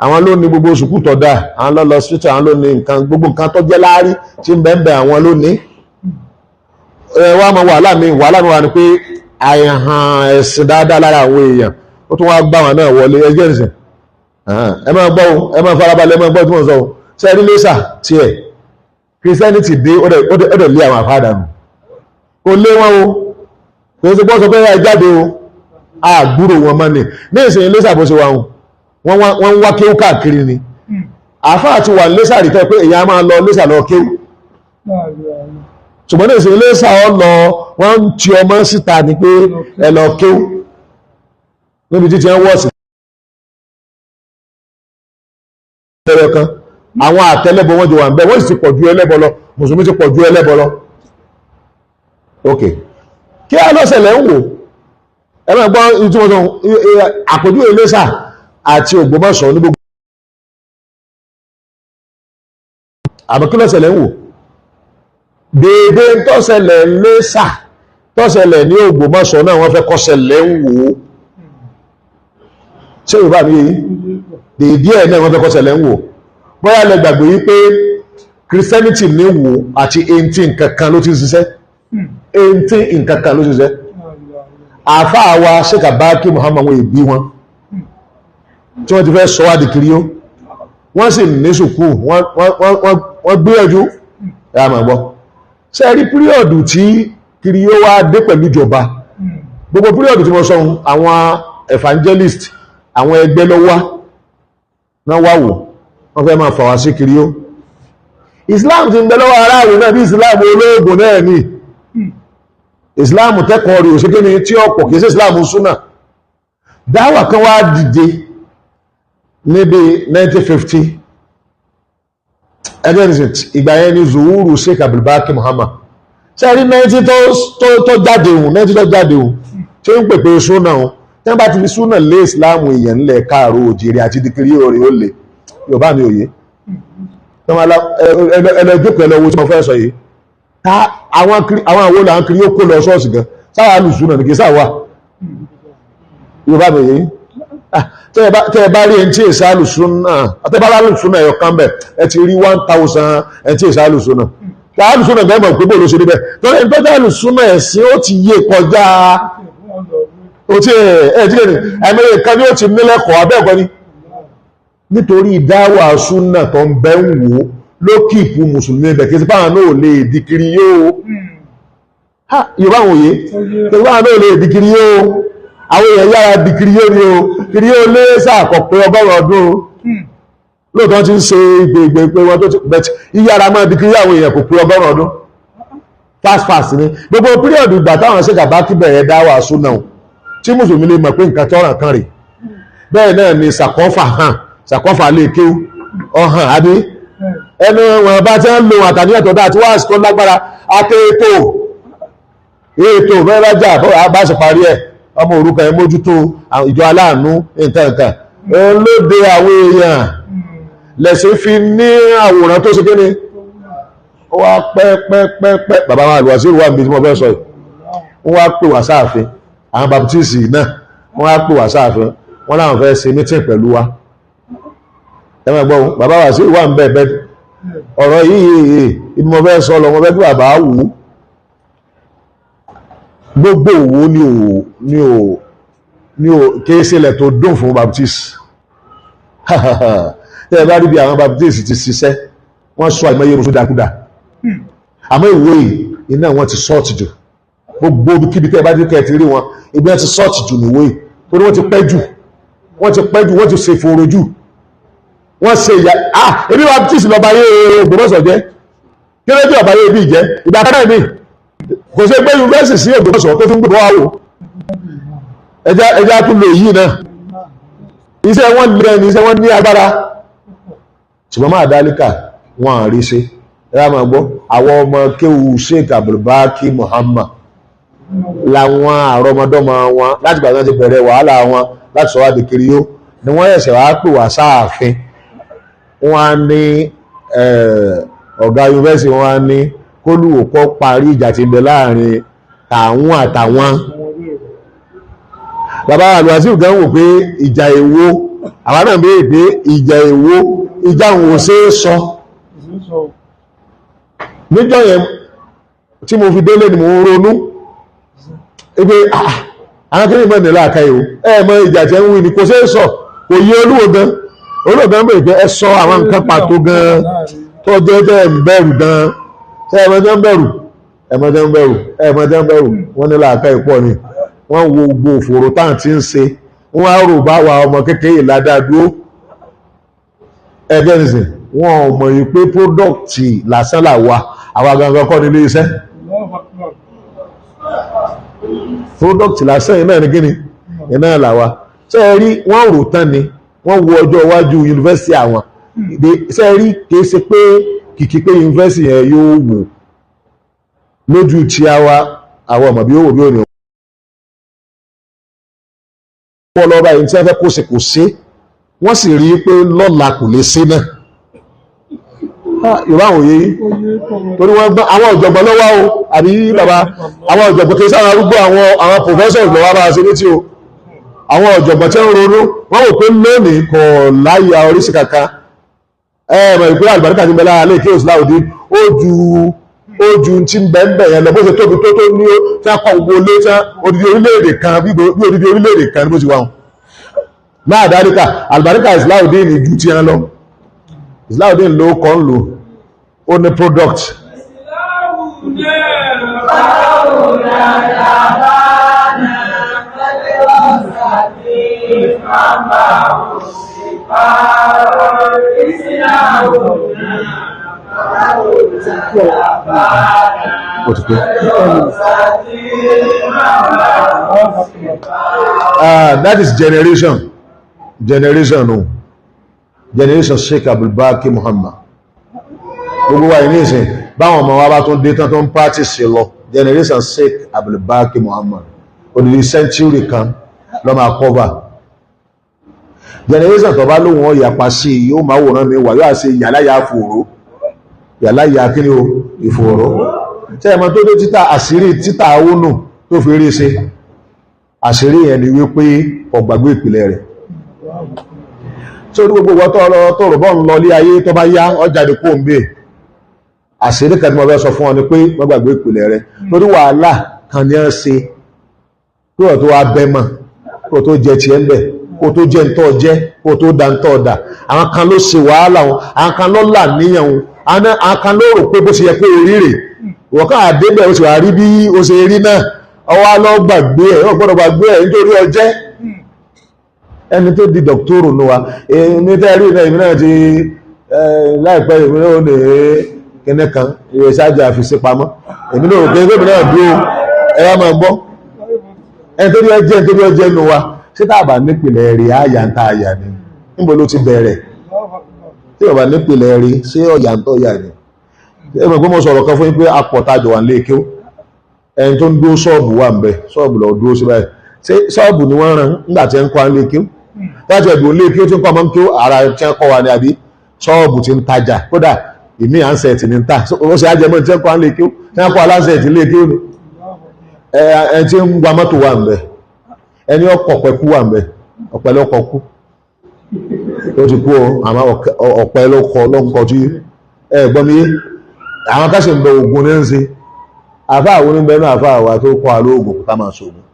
àwọn ló ní gbogbo sùkúù tó dáa àwọn lọ́lọ́ street àwọn ló ní nǹkan gbogbo nǹkan tó jẹ́ láárí tí ń bẹ́ẹ̀ àwọn ló ní wá mọ wàhálà mi wà ní pé àìhàn ẹ̀sìn dáadáa lára àwọn èèyàn ó tún wá gbá wọn náà wọlé ẹgbẹ́ ìsìn ẹ máa gbọ́ o ẹ máa farabalẹ̀ ẹ máa gbọ́ tí wọ́n sọ o ṣe rí lẹ́sà tiẹ̀ Christianity dé ó dẹ̀ lé àwọn àfáàdà nù kò lé wọn o kò sí bọ́ sọ pé ẹ jáde o àgbúrò wọn mọ́ ni ní ìsìn lẹ́sà bó ṣe wà wọn wọ́n ń wá kéwú káàkiri ni àfáà ti wà lẹ́sà rí tẹ́ pé èèyàn máa lọ lẹ́sà lọ kéwú ṣùgbọ́n ní ìsìn lẹ́sà ọ lọ wọ́n ń ti ọmọ síta ni pé ẹ lọ kéwú níbi títí ẹ wọ́ọ̀sì tẹ́rẹ kan àwọn àtẹ́lẹ́bọ wọ́n jọ wà ń bẹ́ wọ́n sì ti pọ̀ ju ẹlẹ́bọ lọ mùsùlùmí ti pọ̀ ju ẹlẹ́bọ lọ ok kí á lọ́sẹ̀lẹ̀ ń wò ẹ máa gbọ́ ìtumọ̀ àpèjúwe Iléṣà àti Ògbómọ̀ṣọ́ ní gbogbo àmọ́ kí lọ́sẹ̀lẹ̀ ń wò déédé tọ́sẹ̀lẹ̀ Iléṣà tọ́sẹ̀lẹ̀ ní Ògbómọ̀ṣọ́ náà wọ́n fẹ́ kọ́sẹ̀lẹ̀ ń wò ṣé Yorùbá mi yìí déédé ẹ̀ náà wọ́n fẹ́ kọ́sẹ̀lẹ̀ ń wò bóyá lẹ gbàgbé yìí pé Christianity ní wò àti 18 nǹkan kan ló ti ń ṣiṣẹ́ 18 nǹkan kan ló ti ń ṣiṣẹ́ àfáà wa Sheikh Abaki Muhammad wọn ìbí wọn tí wọ́n ti fẹ́ sọ wá di kiri ó wọ́n sì ní sùkú wọ́n gbìyànjú ẹ̀ àmà gbọ́ ṣe rí píríọ̀dù tí kiri ó wá dé pẹ̀lú ìjọba gbogbo píríọ̀dù tí mo sọ àwọn evangelist àwọn ẹgbẹ́ lọ́wọ́ náà wá wò wọ́n fẹ́ máa fà wá sí kiri ó Islam ti ń bẹ lọ́wọ́ aráàlú náà bí Islam olóògùn náà ní Islam tẹ́kọ̀ọ́ rí òṣèké ni tí ọ̀pọ̀ kìí sí Islam súnà dáwà kan wá dìde níbi 1950 ẹgbẹ́ ìgbà yẹn ni zuhuru Sheikh Abdulbaki Muhammad ṣe rí 19 tó jáde hùn 19 tó jáde hùn tí ó ń pèpè súnà hùn tí wọ́n bá ti fi súnà lé Islam èèyàn nílẹ̀ káàró òjèrè àti dìkìrí orí ó lè Yorùbá mi òye ẹlẹ́jọ́kọ̀ ẹlẹ́wọ́ tí mo fẹ́ sọ yìí àwọn àwọn àwọn kiri ó kó lọ ṣọ́ọ̀ṣì gan sáwà lùsúnà ní kí sáwà Yorùbá mi òye tẹ́ ẹ bá rí ẹni tí èsà lùsúnà àtẹ́bá lùsúnà ẹ̀yọ kan bẹ̀ ẹ ti rí 1000 ẹni tí èsà lùsúnà táà lùsúnà gbẹ́mọ̀ pé bó ló ṣe níbẹ̀ tọ́lá ẹni tọ́jà lùsúnà ẹ̀sìn ó ti yé kọjá ó ti ẹ̀ tí lè ẹ̀mẹ́rẹ̀ kan ní ó ti nílẹ̀kọ̀ọ́ abẹ́ẹ̀kọ́ ni nítorí dáwà súnà tó ń bẹ́ ń wò ló kìpù mùsùlùmí ẹ̀bẹ̀ kí sípáwọn náà lè dìkiri yóò Yorùbá wòye sípáwọn náà lè dìkiri yóò àwọn èèyàn yára dìkiri yóò ni o kiri yóò lé sàkọ̀ pé 100 ọdún lóòtọ́ ti ń ṣe ìgbègbè pé wọ́n tó ti bẹ̀tì yíyára máa dìkiri àwọn èèyàn kò pé 100 ọdún fast ni gbogbo píríọ̀dù ìgbà táwọn Sheikh Abaki bẹ̀rẹ̀ dáwà súnà tí mùsùlùmí lè mọ̀ pé nǹkan tọ́ràn kan rè bẹ́ẹ̀ náà ni sàkọ́fà lè kéwú ọ̀hàn àbí ẹnu wọn bá tí wọ́n lo àtàníyàn tó dáa tí wọ́n tó lágbára àtẹ́ẹ̀tò ètò mẹ́rẹ́jà bá ṣe parí ẹ̀ ọmọ òrukàn ẹ̀ mójútó ìjọ aláàánú nǹkan lóde àwọn èèyàn lẹ̀sìn fi ní àwòrán tó ṣe kéne ó wá pẹ́pẹ́pẹ́ bàbá wa àlùwàsí ìwà mi tí mo fẹ́ sọ yìí wọ́n wá pè wá sáàfin àwọn baptist náà wọ́n wá pè wá sáàfin wọ́n láwọn fẹ́ ṣe mítìn pẹ̀lú wa ẹmọ gbọ́ bàbá wa sí ìwà ń bẹ̀ẹ̀bẹ̀ ọ̀rọ̀ yìí ìmọ̀ fẹ́ sọ lọ wọ́n fẹ́ kí bàbá wù ú gbogbo òwò ní ò kéésílẹ̀ tó dùn fún baptist tẹ́ẹ̀ bá rí bí àwọn baptist ti ṣiṣẹ́ wọ́n sọ àìmọye rúfú dákúdá àmọ́ ìwé iná wọn ti sọ́ọ̀tì jù gbogbo kíbi tẹ́ẹ̀ bá dé kẹ́ẹ̀ ti rí wọn ibi wọn ti sọ́ọ̀tì jù níwé torí wọ́n ti pẹ́ jù wọ́n ti ṣe fòrò jù wọ́n ṣe ìyá ebi baptist lọ́ba yé Ògbómọ̀ṣọ́ jẹ́ kí ló dé ọ̀bá yé ibi ìjẹ́ ìgbà kan náà mi kò ṣe gbé yunifásitì sí Ògbómọ̀ṣọ́ tó tún gbé wá wò ẹja tún lè yí náà iṣẹ́ wọn lè ní iṣẹ́ wọn ní agbára ṣùgbọ́n máa dálíkà wọn àrí ṣe ẹ̀rọ máa gbọ́ àwọn ọmọ kéwu Sheikh Abdulbaki Muhammad làwọn àrọmọdọ́mọ wọn láti gbà náà ti bẹ̀rẹ̀ wàhálà wọn láti sọ wá di Kiriyó ni wọ́n ẹ̀sẹ̀ wá pè wá sáàfin wọ́n á ní ọ̀gá yunifásitì wọ́n á ní kólúwòkọ́ parí ìjà tí ń bẹ láàrin àwọn àtàwọn bàbá Abdulwasiu gan wò pé ìjà èwo àwọn náà béèrè pé ìjà èwo ìjà òun ò ṣeé sọ níjọ́ yẹn tí mo fi délé ni mo ń ronú pé àwọn kí ní mọ̀ nílá àkáyé o mọ ìjà tí ń wí ni kò ṣeé sọ kò yé olúwo gan bèèrè pé ẹ sọ àwọn nǹkan pàtó gan tó jẹ́ tẹ́ ń bẹ̀rù gan ṣé ẹmọdé ń bẹ̀rù wọ́n nílá àkáyé pọ̀ ni wọ́n wo gbogbo òfòrò táà tí ń ṣe wọ́n á rò bá wa ọmọ kékeré ìládádúró ẹgbẹ́ nìsín wọn ò mọ̀ yìí pé pródọ̀tì lásán là wà àwa gangan kọ́ nílé iṣẹ́ pródọ̀tì lásán yìí náà ní kíni iná là wà ṣé ẹ rí wọ́n rò tán ni wọ́n wo ọjọ́ iwájú yunifásitì àwọn ṣé ẹ rí kìí ṣe pé kìkì pé yunifásitì yẹn yóò wò lójú tí àwọn ọmọ bí ó wò bí ó ní wọ́n lọ́ba yìí tí wọ́n fẹ́ kó ṣe wọ́n sì rí pé lọ́la kò lè ṣe náà ìwà òye yìí torí wọ́n gbọ́n àwọn ọ̀jọ̀gbọ́n lọ́wọ́ o àbí bàbá àwọn ọ̀jọ̀gbọ́n kì í sára arúgbó àwọn professors lọ́wọ́ bá ṣe létí o àwọn ọ̀jọ̀gbọ́n tí ń ronú wọ́n wò pé lónìí kò láyà oríṣi kankan mọ̀ ìpínlẹ̀ àlùbáríkà ti ń bẹ lára lè kí òsìláòdì ó ju tí ń bẹ́ẹ̀ yẹn lọ bó ṣe tóbi tó ní ó tí a kọ́ gbogbo lé tí odidi orílẹ̀-èdè kan bí odidi orílẹ̀-èdè kan ní bó ti wà wọn máa dáríkà àlùbáríkà Islahudeen ní ju tí a lọ Islahudeen ló kọ́ ń lò ó ní product that is generation Sheikh Abdulbaki Muhammad gbogbo wa ní ìsìn báwọn ọmọ wa bá tún dé tán tó ń practice lọ generation Sheikh Abdulbaki Muhammad odidi century kan lọ máa cover generation tó bá lóhun ọ̀yàpá sí yóò máa wòrán mi wà yóò àṣẹ yàláyà fòró yàláyà kí ni o ìfòró tí ẹmọ tó dé títà àṣírí títà owónù tó fi rí ṣe àṣírí yẹn ni wípé ọgbàgbé ìpìlẹ̀ rẹ̀ tí ó ní gbogbo wọ́n tó rọ̀ bọ́ ń lọ lé ayé tó bá yá ọjàdé kó ń bè àṣírí kan tí mo fẹ́ sọ fún ọ ni pé wọ́n gbàgbé ìpìlẹ̀ rẹ̀ lórí wàhálà kan ní ẹ́ ṣe kí wọ́n tó wá bẹ́ mọ̀ kó tó jẹ tiẹ̀ ń bẹ̀ kó tó jẹ́ ntọ́ jẹ́ kó tó da ntọ́ da àwọn kan ló ṣe wàhálà wọn àwọn kan ló là níyàn wọn àwọn kan ló rò pé bó ṣe yẹ pé orí rè wọ́n kàn àdébẹ̀ ó sì wà rí bí ó ṣe rí náà ọwọ́ á lọ gbàgbé ẹ̀ wọ́n gbọ́dọ̀ gbàgbé ẹ̀ nítorí ọjẹ́ ẹni tó di dọ̀kítọ́rù nù wa èmi tẹ́ rí náà èmi náà ti láìpẹ́ èmi náà ó lè kíní kan ìwé ṣáájú àfisí pamọ́ èmi náà ò kí èmi náà dúró ẹ wá máa gbọ́ ẹni tó rí ọjẹ́ nù wa ṣé tá a bá nípìnlẹ̀ rí àyà ń ta àyà ni níbo ló ti bẹ̀rẹ̀ tí o bá nípìnlẹ̀ rí ṣé ọ̀yà ń tọ́ yà ni ẹ mọ̀ pé mo sọ̀rọ̀ kan fún yín pé apọ̀tajù wà nílé kí ó ẹni tó ń dúró ṣọ́ọ̀bù wà ń bẹ ṣọ́ọ̀bù lọ dúró sí báyìí ṣé ṣọ́ọ̀bù ni wọ́n rán nígbà tí ń kọ́ nílé kí ó láti ẹ̀dùn nílé kí ó ti ń kọ́ ọmọ kí ó ara tí ń kọ́ wa ni àbí ṣọ́ọ̀bù ti ń tajà kódà ìmí ànsẹ̀tì ní ń tà ó sì ajẹmọ́ tí ń kọ́ nílé kí ó tí ń kọ́ alánsẹ̀tì nílé kí ó ni ẹni tí ń gba mọ́tò wà ń bẹ ẹni ọkọ̀ pẹ̀kú wà mẹ́ ọ̀pẹ lọ́kọ̀ kú ó ti kú àmọ́ ọ̀pẹ lọ́kọ̀ tí ẹgbọ́n mi àwọn káṣí ń bẹ ogun ní ń ṣe àfáà wo ní bẹnu àfáà wa tó kọ́ alóògùn ká máa ṣoògùn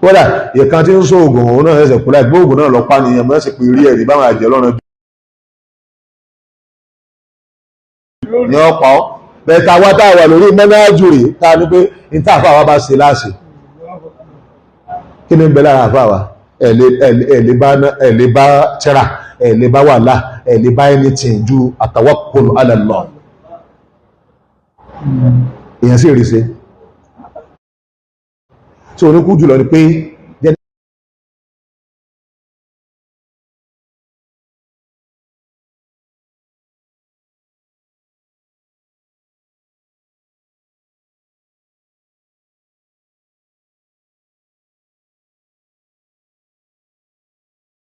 kódà ìkan tí ń ṣoògùn òun náà ẹsẹ̀ kúlẹ̀ gbóògùn náà lọ́pàá nìyẹn mọ́ sí pé rí ẹ̀rí báwọn àjẹ́ lọ́nà ní ọ̀pá bẹ̀ẹ̀ta wá táà wà lórí mẹ́nájú rèé tá a ní pé ní tá àfáà wa bá ṣe láṣẹ kí ni ń bẹ lára àfáà wa ẹ̀lẹ́ bá tẹ́ra ẹ̀lẹ́ bá wàhálà ẹ̀lẹ́ bá anything ju àtawakkul ala Allah èèyàn sì rí ṣe tí oníkú jùlọ ni pé